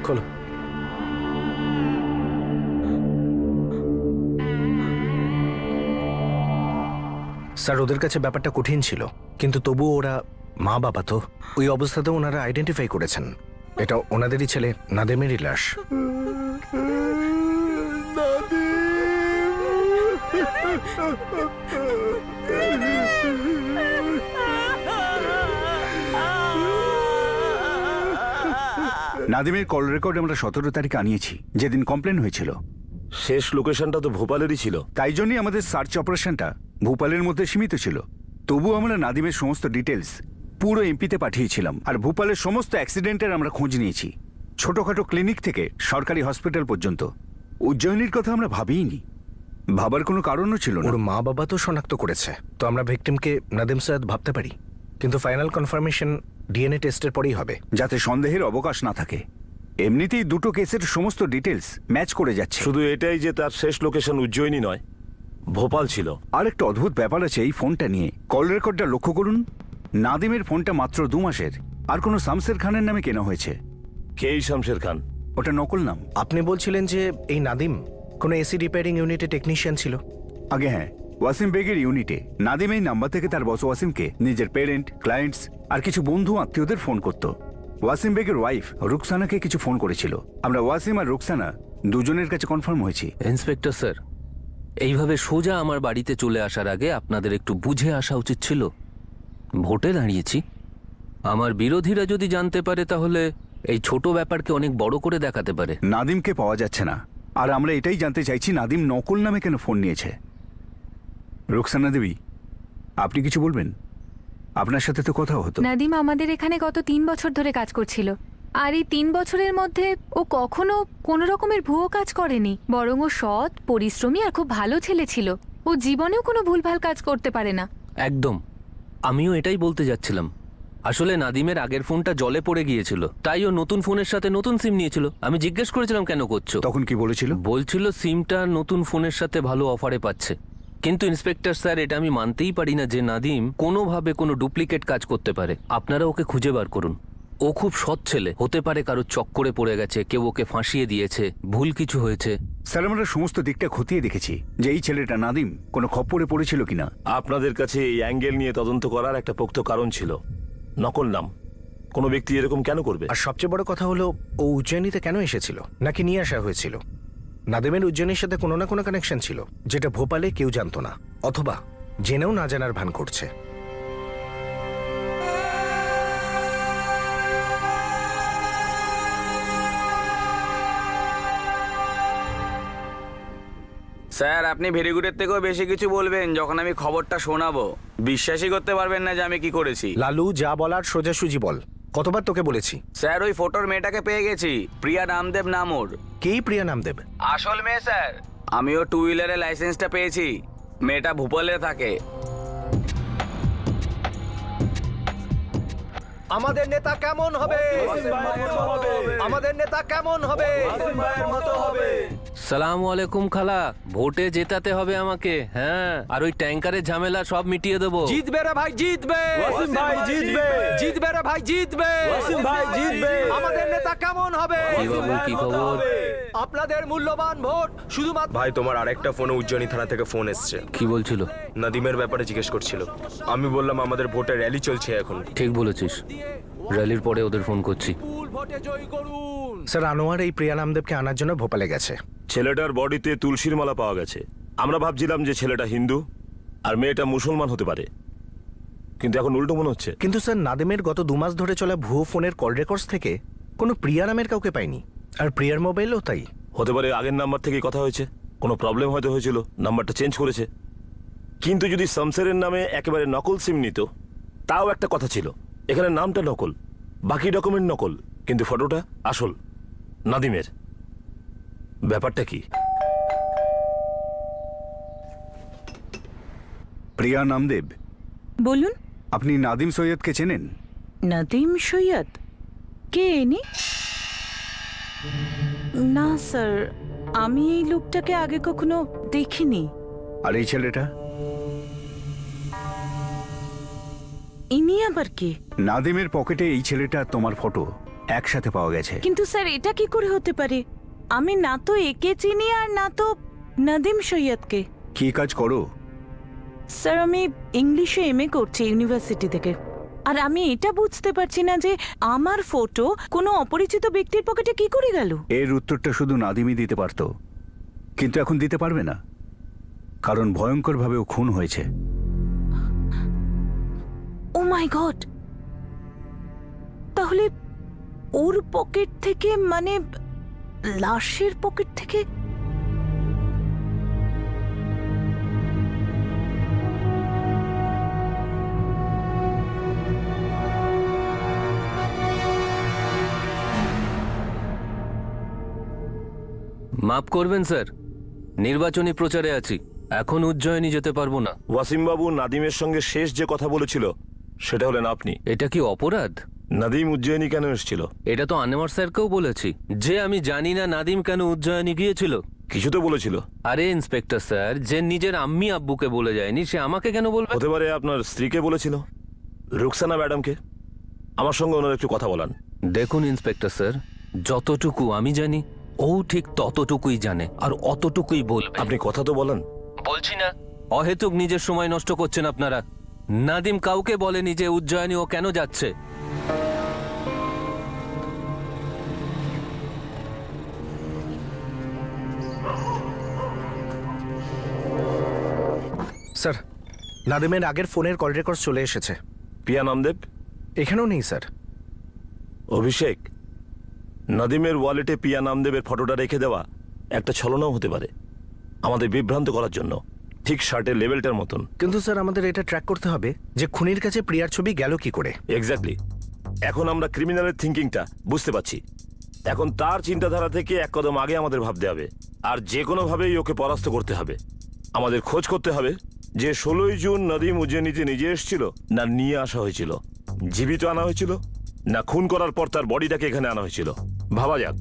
খোলো। স্যার, ওদের কাছে ব্যাপারটা কঠিন ছিল, কিন্তু তবুও ওরা মা বাবা তো, ওই অবস্থাতেও ওনারা আইডেন্টিফাই করেছেন এটা ওনাদেরই ছেলে নাদিমেরই লাশ। নাদিমের কল রেকর্ড আমরা 17 তারিখে আনিয়েছি, যেদিন কমপ্লেন হয়েছিল। শেষ লোকেশনটা তো ভোপালেরই ছিল। তাই জন্যই আমাদের সার্চ অপারেশনটা ভোপালের মধ্যে সীমিত ছিল। তবু আমরা নাদিমের সমস্ত ডিটেলস পুরো এমপিতে পাঠিয়েছিলাম, আর ভোপালের সমস্ত অ্যাক্সিডেন্টের আমরা খোঁজ নিয়েছি, ছোটখাটো ক্লিনিক থেকে সরকারি হসপিটাল পর্যন্ত। উজ্জয়িনীর কথা আমরা ভাবিইনি, ভাবার কোনো কারণও ছিল না। ওর মা বাবা তো শনাক্ত করেছে, তো আমরা ভিকটিমকে নাদিম সৈয়দ ভাবতে পারি, কিন্তু ফাইনাল কনফার্মেশন ডিএনএ টেস্টের পরেই হবে, যাতে সন্দেহের অবকাশ না থাকে। এমনিতেই দুটো কেসের সমস্ত ডিটেলস ম্যাচ করে যাচ্ছে। শুধু এটাই যে তার শেষ লোকেশন উজ্জয়িনী নয়, ভোপাল ছিল। আর একটা অদ্ভুত ব্যাপার আছে এই ফোনটা নিয়ে। কল রেকর্ডটা লক্ষ্য করুন, নাদিমের ফোনটা মাত্র 2 মাসের, আর কোনো শামসের খানের নামে কেনা হয়েছে। কে এই শামশের খান? ওটা নকল নাম। আপনি বলছিলেন যে এই নাদিম কোনো এসি রিপেয়ারিং ইউনিটে টেকনিশিয়ান ছিল? আগে হ্যাঁ, ওয়াসিম বেগের ইউনিটে নাদিম এই নাম্বার থেকে তার বস ওয়াসিমকে নিজের পেরেন্ট, ক্লায়েন্টস আর কিছু বন্ধু আত্মীয়দের ফোন করত। ওয়াসিম বেগের ওয়াইফ রুকসানাকে কিছু ফোন করেছিল। আমরা ওয়াসিম আর রুকসানা দুজনের কাছে কনফার্ম হয়েছি। ইন্সপেক্টর স্যার, এইভাবে সোজা আমার বাড়িতে চলে আসার আগে আপনাদের একটু বুঝে আসা উচিত ছিল। ভোটে দাঁড়িয়েছি, আমার বিরোধীরা যদি জানতে পারে তাহলে এই ছোট ব্যাপারকে অনেক বড় করে দেখাতে পারে। নাদিমকে পাওয়া যাচ্ছে না, আর আমরা এটাই জানতে চাইছি নাদিম নকল নামে কেন ফোন নিয়েছে। রুকসানা দেবী, আপনি কিছু বলবেন? আপনার সাথে তো কথা হতো। নাদিম আমাদের এখানে গত 3 বছর ধরে কাজ করছিল, আর এই 3 বছরের মধ্যে ও কখনো কোনো রকমের ভুয়ো কাজ করেনি, বরং ও সৎ, পরিশ্রমী আর খুব ভালো ছেলে ছিল। ও জীবনেও কোনো ভুলভাল কাজ করতে পারে না। একদম, আমিও এটাই বলতে যাচ্ছিলাম। আসলে নাদিমের আগের ফোনটা জলে পড়ে গিয়েছিল, তাই ও নতুন ফোনের সাথে নতুন সিম নিয়েছিল। আমি জিজ্ঞেস করেছিলাম কেন করছো, তখন কি বলেছিল? বলছিল সিমটা নতুন ফোনের সাথে ভালো অফারে পাচ্ছে। কিন্তু ইন্সপেক্টর স্যার, এটা আমি মানতেই পারি না যে নাদিম কোনোভাবে কোনো ডুপ্লিকেট কাজ করতে পারে। আপনারা ওকে খুঁজে বার করুন। ও খুব সৎ ছেলে, হতে পারে কারো চক্করে পড়ে গেছে, কেউ ওকে ফাঁসিয়ে দিয়েছে, ভুল কিছু হয়েছে। স্যার, আমরা সমস্ত দিকটা খতিয়ে দেখেছি যে এই ছেলেটা নাদিম কোনো খপ্পরে পড়েছিল কিনা। আপনাদের কাছে এই অ্যাঙ্গেল নিয়ে তদন্ত করার একটা পোক্ত কারণ ছিল। নকল নাম কোনো ব্যক্তি এরকম কেন করবে? আর সবচেয়ে বড় কথা হলো, ও উজ্জয়িনীতে কেন এসেছিল, নাকি নিয়ে আসা হয়েছিল? নাদিমের উজ্জয়িনীর সাথে কোনো না কোনো কানেকশন ছিল, যেটা ভোপালে কেউ জানতো না, অথবা জেনেও না জানার ভান করছে। স্যার, আপনি ভেরি গুডের থেকেও বেশি কিছু বলবেন যখন আমি খবরটা শোনাবো। বিশ্বাসই করতে পারবেন না যে আমি কি করেছি। লালু, যা বলার সোজাসুজি বল। কতবার তোকে বলেছি? স্যার, ওই ফটোর মেয়েটাকে পেয়ে গেছি। প্রিয়া নামদেব নাম ওর। কে প্রিয়া নামদেব? আসল মেয়ে স্যার। আমিও টু হুইলারের লাইসেন্সটা পেয়েছি। মেয়েটা ভূপালে থাকে। আমাদের নেতা কেমন হবে? আমাদের নেতা কেমন হবে? সালাম আলাইকুম খালা, ভোটে জেতাতে হবে আমাকে। হ্যাঁ, আর ওই ট্যাঙ্কারের ঝামেলা সব মিটিয়ে দেবো। জিতবে রে ভাই, জিতবে। ওয়াসিম ভাই জিতবে। জিতবে রে ভাই, জিতবে। ওয়াসিম ভাই জিতবে। আমাদের নেতা কেমন হবে? কি বাবু, কি খবর? আপনাদের মূল্যবান ভোট শুধুমাত্র। ভাই, তোমার আরেকটা ফোনে উজ্জয়িনী থানা থেকে ফোন এসছে। কি বলছিল? নাদিমের ব্যাপারে জিজ্ঞেস করছিল। আমি বললাম আমাদের ভোটের র্যালি চলছে এখন। ঠিক বলেছিস, র্যালির পরে ওদের ফোন করছি। ভোটে জয় করুন। স্যার, আনোয়ার এই প্রিয়া নামদেবকে আনার জন্য ভোপালে গেছে। ছেলেটার বডিতে তুলসীর মালা পাওয়া গেছে। আমরা ভাবছিলাম যে ছেলেটা হিন্দু আর মেয়েটা মুসলমান হতে পারে, কিন্তু এখন উল্টো মনে হচ্ছে। কিন্তু স্যার, নাদিমের গত 2 মাস ধরে চলা ভুয়ো ফোনের কল রেকর্ডস থেকে কোনো প্রিয়া নামের কাউকে পাইনি। আর প্রিয়ার মোবাইলও তাই। হতে পারে আগের নাম্বার থেকেই কথা হয়েছে, কোনো প্রবলেম হয়তো হয়েছিল, নাম্বারটা চেঞ্জ করেছে। কিন্তু যদি শামসেরের নামে একেবারে নকল সিম নিত, তাও একটা কথা ছিল। এখানে নামটা নকল, বাকি ডকুমেন্ট নকল, কিন্তু ফটোটা আসল নাদিমের। ব্যাপারটা কি? প্রিয়া নামদেব, বলুন। আপনি নাদিম সৈয়দকে চেনেন? নাদিম সৈয়দ কে ইনি? না স্যার, আমি এই লোকটাকে আগে কখনো দেখিনি। আর এই ছেলেটা? ইনি আবার কে? নাদিমের পকেটে এই ছেলেটা তোমার ফটো একসাথে পাওয়া গেছে। কিন্তু স্যার, এটা কি করে হতে পারে? আমি না তো একে চিনি আর না তো নাদিম সৈয়দকে। কি কাজ করো? স্যার, আমি ইংলিশে এমএ করছি ইউনিভার্সিটি থেকে। আর আমি এটা বুঝতে পারছি না যে আমার ফটো কোনো অপরিচিত ব্যক্তির পকেটে কি করে গেল। এর উত্তরটা শুধু নাদিমই দিতে পারতো, কিন্তু এখন দিতে পারবে না, কারণ ভয়ঙ্করভাবে ও খুন হয়েছে। ও মাই গড! তাহলে ওর পকেট থেকে, মানে লাশের পকেট থেকে? মাফ করবেন স্যার, নির্বাচনী প্রচারে আছি, এখন উজ্জয়িনী যেতে পারবো না। ওয়াসিমবাবু নাদিমের সঙ্গে শেষ যে কথা বলেছিল সেটা হলেন আপনি। এটা কি অপরাধ? নাদিম উজ্জয়িনী কেন এসেছিল? এটা তো আনোয়ার স্যারকেও বলেছি যে আমি জানি না নাদিম কেন উজ্জয়িনী গিয়েছিল। কিছু তো বলেছিল। আরে ইন্সপেক্টর স্যার, যে নিজের আম্মি আব্বুকে বলে যায়নি সে আমাকে কেন বলবে? হতে পারে আপনার স্ত্রীকে বলেছিল, রুকসানা ম্যাডামকে। আমার সঙ্গে ওনার একটু কথা বলান। দেখুন ইন্সপেক্টর স্যার, যতটুকু আমি জানি ও ঠিক ততটুকুই জানে, আর অতটুকুই বলবে। আপনি কথা তো বলেন। বলছি না, অহেতুক নিজের সময় নষ্ট করছেন আপনারা। নাদিম কাউকে বলেনি যে উজ্জয়িনী ও কেন যাচ্ছে। স্যার, নাদিমের আগের ফোনের কল রেকর্ড চলে এসেছে। প্রিয়া নামদেব এখানেও নেই স্যার। অভিষেক, নাদিমের ওয়ালেটে প্রিয়া নামদেবের ফটোটা রেখে দেওয়া একটা ছলনাও হতে পারে, আমাদের বিভ্রান্ত করার জন্য, ঠিক শার্টের লেভেলটার মতন। কিন্তু স্যার, আমাদের এটা ট্র্যাক করতে হবে যে খুনির কাছে প্রিয়ার ছবি গেল কি করে। এক্স্যাক্টলি। এখন আমরা ক্রিমিনালের থিঙ্কিংটা বুঝতে পারছি। এখন তার চিন্তাধারা থেকে এক কদম আগে আমাদের ভাবতে হবে, আর যে কোনোভাবেই ওকে পরাস্ত করতে হবে। আমাদের খোঁজ করতে হবে যে 16ই জুন নদীম উজ্জয়িনীতে নিজে এসেছিল, না নিয়ে আসা হয়েছিল? জীবিত আনা হয়েছিল, না খুন করার পর তার বডিটাকে এখানে আনা হয়েছিল? ভাবা যাক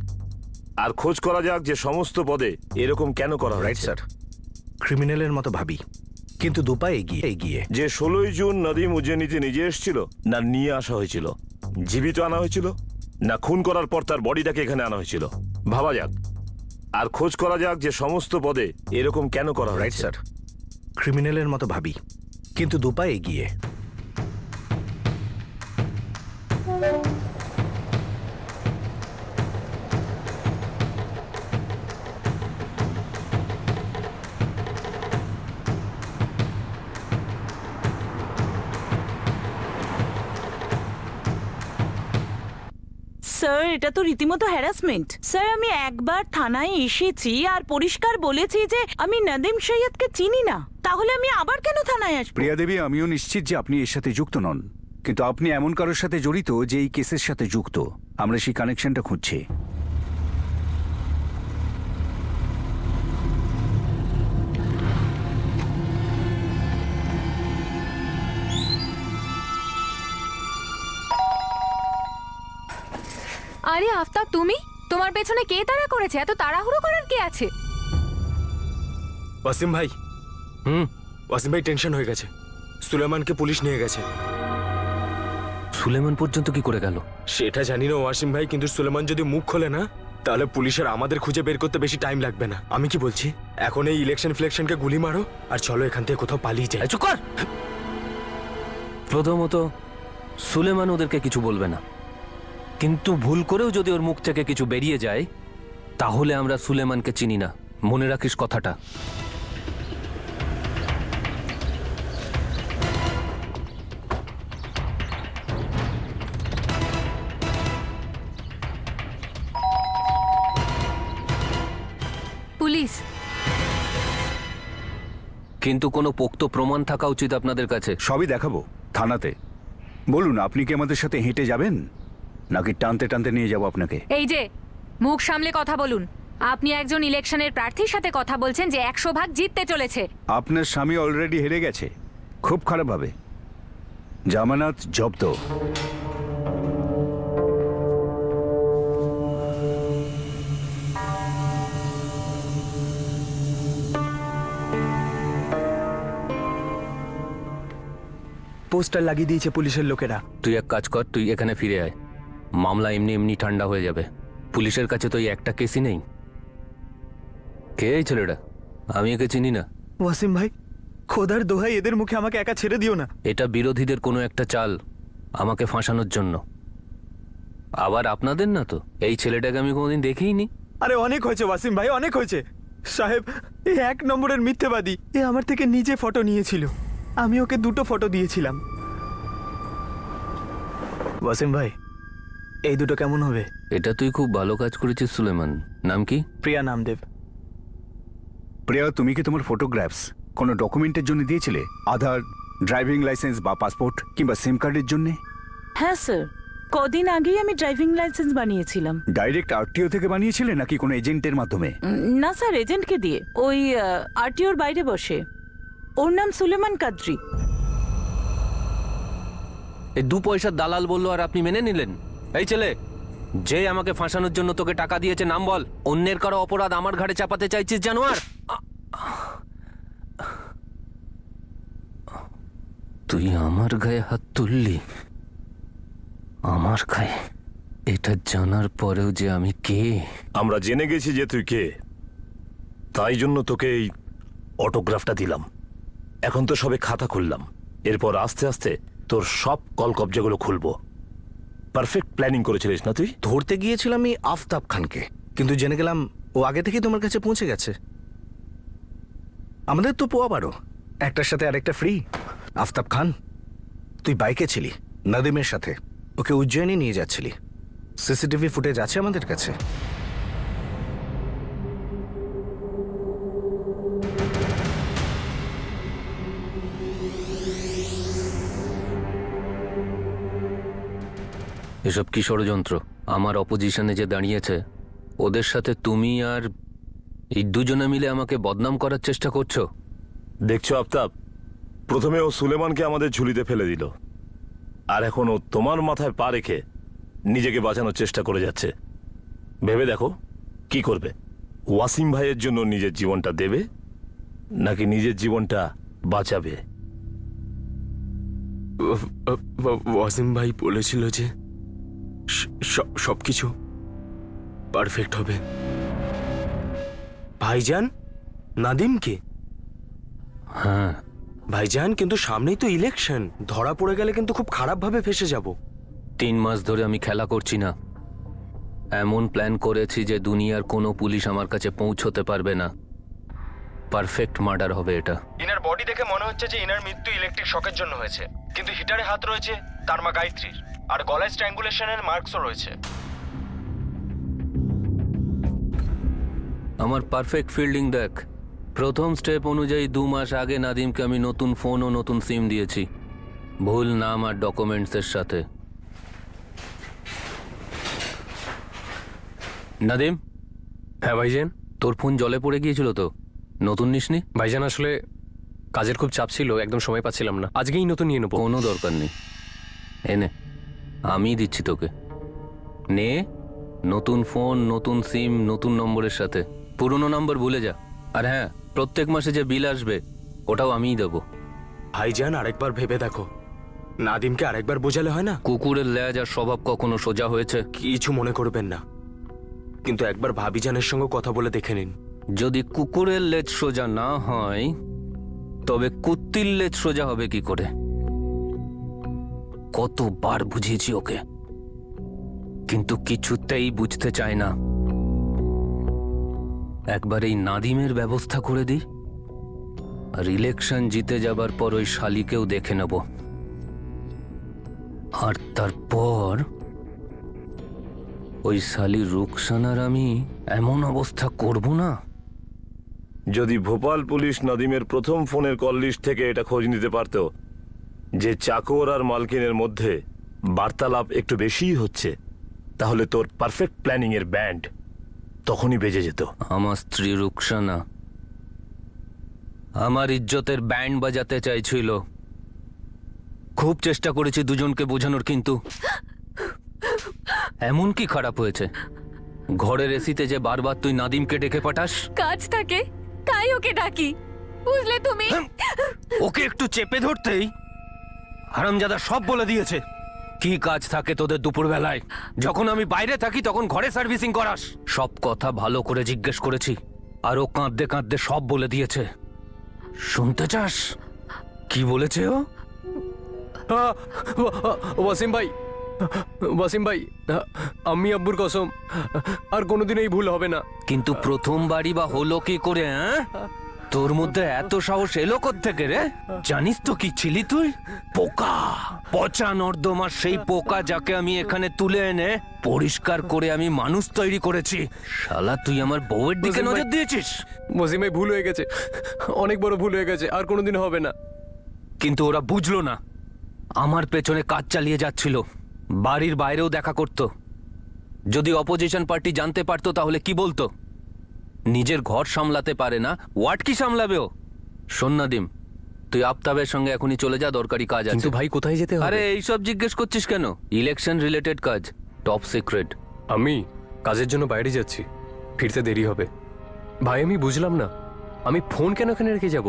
আর খোঁজ করা যাক যে সমস্ত পদে এরকম কেন করা রাইট হয়েছে। স্যার, ক্রিমিনালের মতো ভাবি, কিন্তু দুপা এগিয়ে এগিয়ে। যে 16ই জুন নদীম উজ্জয়িনীতে নিজে এসেছিল, না নিয়ে আসা হয়েছিল? জীবিত আনা হয়েছিল, না খুন করার পর তার বডিটাকে এখানে আনা হয়েছিল? ভাবা যাক আর খোঁজ করা যাক যে সমস্ত পদে এরকম কেন করা রাইট হয়েছে। স্যার, ক্রিমিনালের মতো ভাবি, কিন্তু দুপা এগিয়ে। স্যার, এটা তো রীতিমতো হ্যারাসমেন্ট। স্যার, আমি একবার থানায় এসেছি আর পরিষ্কার বলেছি যে আমি নদীম সৈয়দকে চিনি না, তাহলে আমি আবার কেন থানায় আসবো? প্রিয়া দেবী, আমিও নিশ্চিত যে আপনি এর সাথে যুক্ত নন, কিন্তু আপনি এমন কারোর সাথে জড়িত যে এই কেসের সাথে যুক্ত। আমরা সেই কানেকশনটা খুঁজছি। আরে আফতাব, তুমি? তোমার পেছনে কে তাড়া করেছে? এত তাড়াহুড়ো করার কি আছে? ওয়াসিম ভাই, হুম। ওয়াসিম ভাই টেনশন হয়ে গেছে। সুলেমানকে পুলিশ নিয়ে গেছে। সুলেমান পর্যন্ত কি করে গেল? সেটা জানি না ওয়াসিম ভাই, কিন্তু সুলেমান যদি মুখ খোলে না, তাহলে পুলিশের আমাদের খুঁজে বের করতে বেশি টাইম লাগবে না। আমি কি বলছি, এখন এই ইলেকশন ফিলেকশনকে গুলি মারো আর চলো এখান থেকে কোথাও পালিয়ে যাই। এই চুপ কর। প্রথমত সুলেমান ওদেরকে কিছু বলবে না, কিন্তু ভুল করেও যদি ওর মুখ থেকে কিছু বেরিয়ে যায় তাহলে আমরা সুলেমানকে চিনি না। মনে রাখিস কথাটা। পুলিশ? কিন্তু কোনো পোক্ত প্রমাণ থাকা উচিত আপনাদের কাছে। সবই দেখাবো থানাতে। বলুন, আপনি কি আমাদের সাথে হেঁটে যাবেন নাকি টানতে টানতে নিয়ে যাব আপনাকে? এই যে, মুখ সামলে কথা বলুন। আপনি একজন ইলেকশনের প্রার্থীর সাথে কথা বলছেন যে 100% জিততে চলেছে। আপনার স্বামী অলরেডি হেরে গেছে, খুব খারাপভাবে। জামানত জব্দ। পোস্টার লাগিয়ে দিয়েছে পুলিশের লোকেরা। তুই এক কাজ কর, তুই এখানে ফিরে আয়। মামলা এমনি এমনি ঠান্ডা হয়ে যাবে। পুলিশের কাছে তো এই একটা কেসই নেই। কে এই ছেলেটা? আমি একে চিনি না। ওয়াসিম ভাই, খোদার দোহাই, এদের মুখে আমাকে একা ছেড়ে দিও না। এটা বিরোধীদের কোনো একটা চাল আমাকে ফাঁসানোর জন্য। আবার আপনাদের না তো? এই ছেলেটাকে আমি কোনোদিন দেখিইনি। আরে অনেক হয়েছে ওয়াসিম ভাই, অনেক হয়েছে। সাহেব, এ 1 নম্বরের মিথ্যেবাদী। এ আমার থেকে নিজে ফটো নিয়েছিল, আমি ওকে 2টো ফটো দিয়েছিলাম। ওয়াসিম ভাই, এই 2টো কেমন হবে? এটা তুই খুব ভালো কাজ করেছিস সুলেমান। নাম কি? প্রিয়া নামদেব। প্রিয়া, তুমি কি তোমার ফটোগ্রাফস কোনো ডকুমেন্টের জন্য দিয়েছিলে? আধার, ড্রাইভিং লাইসেন্স বা পাসপোর্ট কিংবা সিম কার্ডের জন্য? হ্যাঁ স্যার, কদিন আগেই আমি ড্রাইভিং লাইসেন্স বানিয়েছিলাম। ডাইরেক্ট আরটিও থেকে বানিয়েছিলে নাকি কোনো এজেন্টের মাধ্যমে? না স্যার, এজেন্টকে দিয়ে, ওই আরটিওর বাইরে বসে। ওর নাম সুলেমান কাদ্রি। এই 2 পয়সার দালাল বললো আর আপনি মেনে নিলেন? এই ছেলে, যে আমাকে ফাঁসানোর জন্য তোকে টাকা দিয়েছে, নাম বল। অন্যের কারো অপরাধ আমার ঘাড়ে চাপাতে চাইছিস জানোয়ার? তুই আমার গায়ে হাত তুললি? আমার গায়ে? এটা জানার পরেও যে আমি কে? আমরা জেনে গেছি যে তুই কে, তাই জন্য তোকে এই অটোগ্রাফটা দিলাম। এখন তো সবে খাতা খুললাম, এরপর আস্তে আস্তে তোর সব কলকবজাগুলো খুলবো। পারফেক্ট প্ল্যানিং করেছিলিস না তুই? ধরতে গিয়েছিলাম আমি আফতাব খানকে, কিন্তু জেনে গেলাম ও আগে থেকেই তোমার কাছে পৌঁছে গেছে। আমাদের তো পোয়া বারো, একটার সাথে আরেকটা ফ্রি। আফতাব খান, তুই বাইকে ছিলি নদীমের সাথে, ওকে উজ্জয়িনী নিয়ে যাচ্ছিলি। সিসিটিভি ফুটেজ আছে আমাদের কাছে। এসব কি ষড়যন্ত্র? আমার অপোজিশনে যে দাঁড়িয়েছে, ওদের সাথে তুমি আর এই দুজনে মিলে আমাকে বদনাম করার চেষ্টা করছো। দেখছো আফতাব, প্রথমে ও সুলেমানকে আমাদের ঝুলিতে ফেলে দিল, আর এখন ও তোমার মাথায় পা রেখে নিজেকে বাঁচানোর চেষ্টা করে যাচ্ছে। ভেবে দেখো কি করবে, ওয়াসিম ভাইয়ের জন্য নিজের জীবনটা দেবে নাকি নিজের জীবনটা বাঁচাবে? ওয়াসিম ভাই বলেছিল যে সবকিছু পারফেক্ট হবে। ভাইজান, নাদিমকে? হ্যাঁ, ভাইজান, কিন্তু সামনেই তো ইলেকশন, ধরা পড়ে গেলে কিন্তু খুব খারাপ ভাবে ফেসে যাব। 3 মাস ধরে আমি খেলা করছি না, এমন প্ল্যান করেছি যে দুনিয়ার কোনো পুলিশ আমার কাছে পৌঁছতে পারবে না। পারফেক্ট মার্ডার হবে এটা। ইনার বডি দেখে মনে হচ্ছে যে ইনার মৃত্যু ইলেকট্রিক শকের জন্য হয়েছে, কিন্তু হিটারে হাত রয়েছে তার মা গায়ত্রীর, আর গলায় স্ট্র্যাঙ্গুলেশনের মার্কসও রয়েছে। আমার পারফেক্ট ফিল্ডিং দেখ। প্রথম স্টেপ অনুযায়ী 2 মাস আগে নাদিমকে আমি নতুন ফোন ও নতুন সিম দিয়েছি, ভুল নাম আর ডকুমেন্টসের সাথে। নাদিম, হ্যাঁ ভাইজান। তোর ফোন জলে পড়ে গিয়েছিল তো, নতুন নিসনি? ভাইজান আসলে কাজের খুব চাপ ছিল, একদম সময় পাচ্ছিলাম না, আজকেই নতুন নিয়ে নেবো। কোনো দরকার নেই, এনে আমি দিচ্ছি তোকে, নে। নতুন ফোন, নতুন সিম, নতুন নম্বরের সাথে। পুরনো নম্বর ভুলে যা। আর হ্যাঁ, প্রত্যেক মাসে যে বিল আসবে ওটাও আমিই দেবো। ভাইজান, আরেকবার ভেবে দেখো, নাদিমকে আরেকবার বোঝালে হয় না? কুকুরের লেজ আর স্বভাব কখনো সোজা হয়েছে? কিছু মনে করবেন না, কিন্তু একবার ভাবিজানের সঙ্গে কথা বলে দেখে নিন। যদি কুকুরের লেজ সোজা না হয় তবে কুত্তির লেজ সোজা হবে কি করে? কতবার বুঝিয়েছি ওকে, কিন্তু কিছুতেই বুঝতে চায় না। একবার এই নাদিমের ব্যবস্থা করে দিই, আর ইলেকশন জিতে যাবার পর ওই শালিকেও দেখে নেব, আর তারপর ওই শালি রুকসানার আমি এমন অবস্থা করব না। যদি ভোপাল পুলিশ নাদিমের প্রথম ফোনের কল লিস্ট থেকে এটা খোঁজ নিতে পারত যে চাকর আর মালকিনের মধ্যে বার্তালাপ একটু বেশিই হচ্ছে, তাহলে তোর পারফেক্ট প্ল্যানিং এর ব্যান্ড তখনই বেজে যেত। আমার স্ত্রী রুকসানা আমার ইজ্জতের ব্যান্ড বাজাতে চাইছিল, খুব চেষ্টা করেছি দুজনকে বোঝানোর, কিন্তু এমন কি খারাপ হয়েছে ঘরের এসিতে যে বারবার তুই নাদিমকে ডেকে পাঠাস? কাজ থাকে তাই ওকে ডাকি, বুঝলে তুমি? ওকে একটু চেপে ধরতেই হারামজাদা সব বলে দিয়েছে। কি কাজ থাকে তোদের দুপুরবেলায়? যখন আমি বাইরে থাকি তখন ঘরে সার্ভিসিং করাস। সব কথা ভালো করে জিজ্ঞেস করেছি, আর ও কাঁদতে কাঁদতে সব বলে দিয়েছে। শুনতে চাস কি বলেছে ও? ওয়াসিম ভাই, ওয়াসিম ভাই, আম্মি আব্বুর কসম, আর কোনোদিন এই ভুল হবে না। কিন্তু প্রথমবারই বা হলো কি করে? হ্যাঁ, তোর মধ্যে এত সাহস এলো কোত্থেকে রে? জানিস তো কি ছিলি তুই? পোকা, পচা নর্দমার সেই পোকা যাকে আমি এখানে তুলে এনে পরিষ্কার করে আমি মানুষ তৈরি করেছি। শালা তুই আমার বউয়ের দিকে নজর দিয়েছিস। ওয়াসিম ভাই, ভুল হয়ে গেছে, অনেক বড় ভুল হয়ে গেছে, আর কোনোদিন হবে না। কিন্তু ওরা বুঝলো না, আমার পেছনে কাজ চালিয়ে যাচ্ছিল, বাড়ির বাইরেও দেখা করত। যদি অপোজিশন পার্টি জানতে পারতো তাহলে কি বলতো? নিজের ঘর সামলাতে পারে না, ওয়ার্ড কি সামলাবে ও? শোন নাদিম, তুই আফতাবের সঙ্গে এখনই চলে যা, দরকারি কাজ আছে। কিন্তু ভাই, কোথায় যেতে হবে? আরে এইসব জিজ্ঞেস করছিস কেন? ইলেকশন রিলেটেড কাজ, টপ সিক্রেট। আমি কাজের জন্য বাইরে যাচ্ছি, ফিরতে দেরি হবে। ভাই আমি বুঝলাম না, আমি ফোন কেন এখানে রেখে যাব?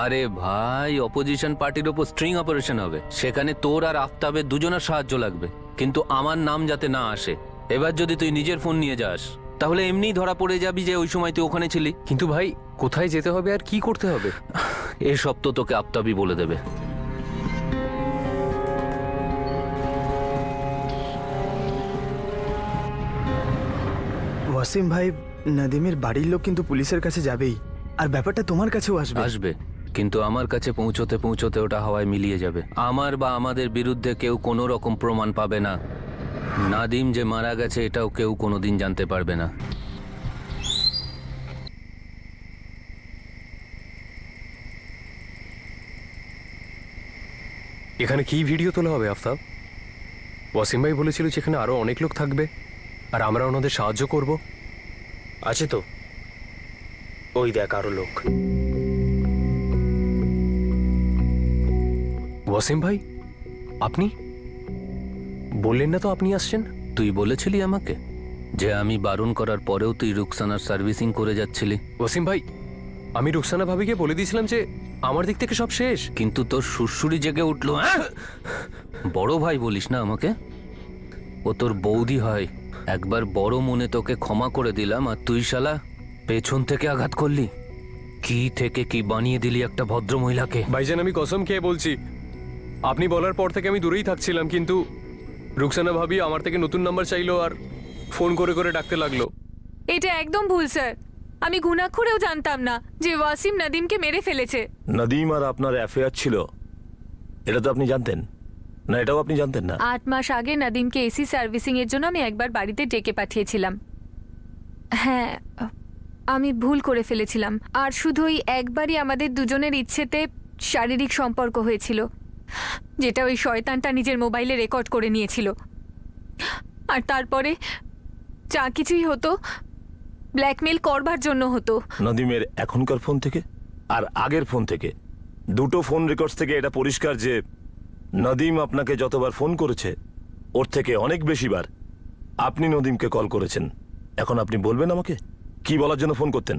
আরে ভাই, অপোজিশন পার্টির ওপর স্ট্রিং অপারেশন হবে, সেখানে তোর আর আফতাবের দুজনের সাহায্য লাগবে, কিন্তু আমার নাম যাতে না আসে। এবার যদি তুই নিজের ফোন নিয়ে যাস তাহলে এমনিই ধরা পড়ে যাবি যে ওই সময় তুই ওখানে ছিলি। কিন্তু ভাই, কোথায় যেতে হবে আর কি করতে হবে? এসব তো তোকে আফতাবই বলে দেবে। ওয়াসিম ভাই, নাদিমের বাড়ির লোক কিন্তু পুলিশের কাছে যাবেই, আর ব্যাপারটা তোমার কাছেও আসবে। আসবে, কিন্তু আমার কাছে পৌঁছতে পৌঁছতে ওটা হাওয়ায় মিলিয়ে যাবে। আমার বা আমাদের বিরুদ্ধে কেউ কোনো রকম প্রমাণ পাবে না। নাদিম যে মারা গেছে এটাও কেউ কোনোদিন জানতে পারবে না। এখানে কি ভিডিও তোলা হবে আফতাব? ওয়াসিম ভাই বলেছিল যেখানে আরো অনেক লোক থাকবে আর আমরা ওনাদের সাহায্য করব। আছে তো, ওই দেখ আরো লোক। ওয়াসিম ভাই, আপনি বললেন না তো আপনি আসছেন? তুই বলেছিলি আমাকে যে আমি বারণ করার পরেও তুই রুকসানার সার্ভিসিং করে যাচ্ছিলি। ওয়াসিম ভাই, আমি রুকসানা ভাবিকে বলে দিয়েছিলাম যে আমার দিক থেকে সব শেষ। কিন্তু তোর সুরসুরি জেগে উঠলো। বড় ভাই বলিস না আমাকে, ও তোর বৌদি হয়। একবার বড় মনে তোকে ক্ষমা করে দিলাম, আর তুই শালা পেছন থেকে আঘাত করলি। কি থেকে কি বানিয়ে দিলি একটা ভদ্র মহিলাকে। ভাইজান, আমি কসম খেয়ে বলছি, আপনি বলার পর থেকে আমি দূরেই থাকছিলাম, কিন্তু রুকসানা ভাবি আমার থেকে নতুন নাম্বার চাইলো আর ফোন করে করে ডাকতে লাগলো। এটা একদম ভুল স্যার। আমি ঘুণাক্ষরেও জানতাম না যে ওয়াসিম নাদিমকে মেরে ফেলেছে। নদীম আর আপনার অ্যাফেয়ার ছিল, এটা তো আপনি জানতেন না? এটাও আপনি জানতেন না? 8 মাস আগে নাদিমকে এসি সার্ভিসিং এর জন্য আমি একবার বাড়িতে ডেকে পাঠিয়েছিলাম। হ্যাঁ, আমি ভুল করে ফেলেছিলাম। আর শুধু ওই একবারই আমাদের দুজনের ইচ্ছেতে শারীরিক সম্পর্ক হয়েছিল, যেটা ওই শয়তানটা নিজের মোবাইলে রেকর্ড করে নিয়েছিল। আর তারপরে যা কিছুই হতো ব্ল্যাকমেল করবার জন্য হতো। নদীমের এখনকার ফোন থেকে আর আগের ফোন থেকে, দুটো ফোন রেকর্ডস থেকে এটা পরিষ্কার যে নদীম আপনাকে যতবার ফোন করেছে ওর থেকে অনেক বেশিবার আপনি নদীমকে কল করেছেন। এখন আপনি বলবেন আমাকে কি বলার জন্য ফোন করতেন?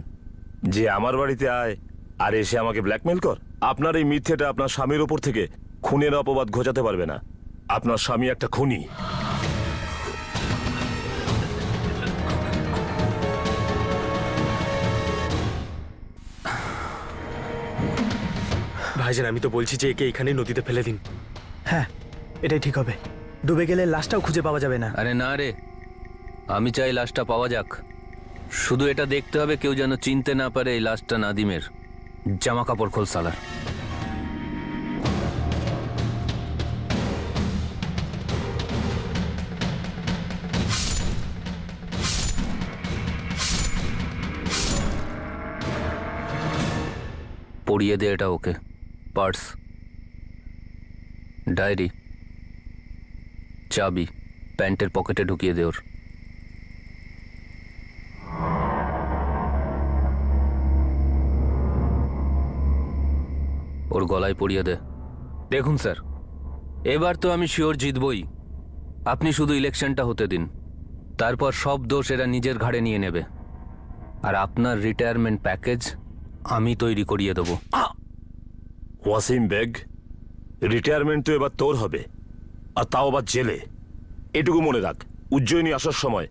যে আমার বাড়িতে আয় আর এসে আমাকে ব্ল্যাকমেল কর। আপনার এই মিথ্যেটা আপনার স্বামীর ওপর থেকে খুনের অপবাদ ঘোচাতে পারবে না। আপনার স্বামী একটা খুনি। ভাইজান, আমি তো বলছি যে একে এখানে নদীতে ফেলে দিন। হ্যাঁ, এটাই ঠিক হবে। ডুবে গেলে লাশটাও খুঁজে পাওয়া যাবে না। আরে না রে, আমি চাই লাশটা পাওয়া যাক। শুধু এটা দেখতে হবে কেউ যেন চিনতে না পারে এই লাশটা নাদিমের। জামা কাপড় খোল সালার। পড়িয়ে দে এটা ওকে। পার্স, ডায়েরি, চাবি প্যান্টের পকেটে ঢুকিয়ে দে ওর। ওর গলায় পরিয়ে দে। দেখুন স্যার, এবার তো আমি শিওর জিতবই। আপনি শুধু ইলেকশনটা হতে দিন, তারপর সব দোষ এরা নিজের ঘাড়ে নিয়ে নেবে। আর আপনার রিটায়ারমেন্ট প্যাকেজ আমি তৈরি করিয়ে দেবো। ওয়াসিম বেগ, রিটায়ারমেন্ট তো এবার তোর হবে, আর তাও আবার জেলে। এটুকু মনে রাখ, উজ্জয়িনী আসার সময়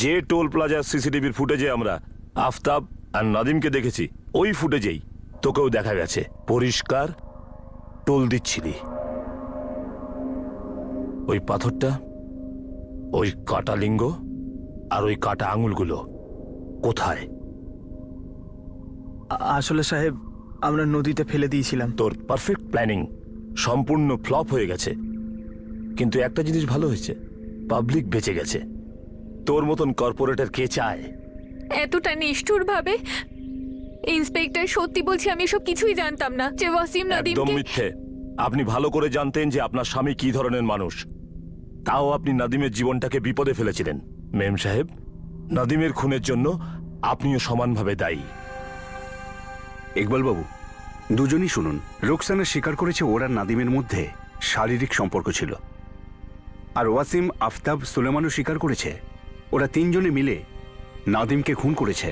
যে টোল প্লাজার সিসিটিভির ফুটেজে আমরা আফতাব আর নাদিমকে দেখেছি, ওই ফুটেজেই তোকেও দেখা গেছে পরিষ্কার টোল দিচ্ছিলি। ওই পাথরটা, ওই কাটা লিঙ্গ আর ওই কাটা আঙুলগুলো কোথায়? আসলে সাহেব, আমরা নদীতে ফেলে দিয়েছিলাম। তোর পারফেক্ট প্ল্যানিং সম্পূর্ণ ফ্লপ হয়ে গেছে, কিন্তু একটা জিনিস ভালো হয়েছে, পাবলিক বেঁচে গেছে। তোর মতন কর্পোরেটর কে চায়? এতটা নিষ্ঠুর ভাবে ইন্সপেক্টর, সত্যি বলছি আমি এসব কিছুই জানতাম না যে ওয়াসিম একদম নাদিমকে। মিথ্যে। আপনি ভালো করে জানতেন যে আপনার স্বামী কি ধরনের মানুষ, তাও আপনি নাদিমের জীবনটাকে বিপদে ফেলেছিলেন। মেম সাহেব, নাদিমের খুনের জন্য আপনিও সমানভাবে দায়ী। ইকবাল বাবু, দুজনই শুনুন। রোকসানা স্বীকার করেছে ওর আর নাদিমের মধ্যে শারীরিক সম্পর্ক ছিল, আর ওয়াসিম, আফতাব, সুলেমানও স্বীকার করেছে ওরা তিনজনে মিলে নাদিমকে খুন করেছে।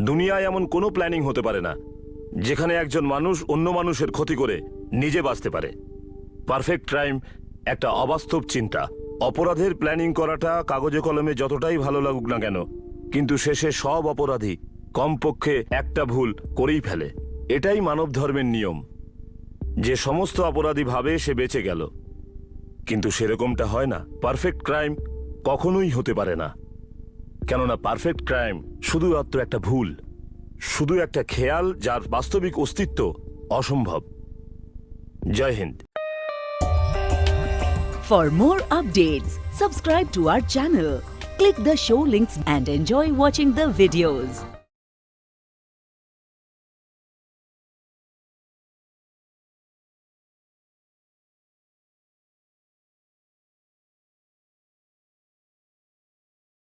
দুনিয়ায় এমন কোনো প্ল্যানিং হতে পারে না যেখানে একজন মানুষ অন্য মানুষের ক্ষতি করে নিজে বাঁচতে পারে। পারফেক্ট ক্রাইম একটা অবাস্তব চিন্তা। অপরাধের প্ল্যানিং করাটা কাগজে কলমে যতটাই ভালো লাগুক না কেন, কিন্তু শেষে সব অপরাধী কমপক্ষে একটা ভুল করেই ফেলে। এটাই মানব ধর্মের নিয়ম, যে সমস্ত অপরাধী ভাবে সে বেঁচে গেল, কিন্তু সেরকমটা হয় না। পারফেক্ট ক্রাইম কখনোই হতে পারে না, কেননা পারফেক্ট ক্রাইম শুধুমাত্র একটা ভুল, শুধু একটা খেয়াল যার বাস্তবিক অস্তিত্ব অসম্ভব। জয় Hind. For more updates, subscribe to our channel, click the show links and enjoy watching the videos.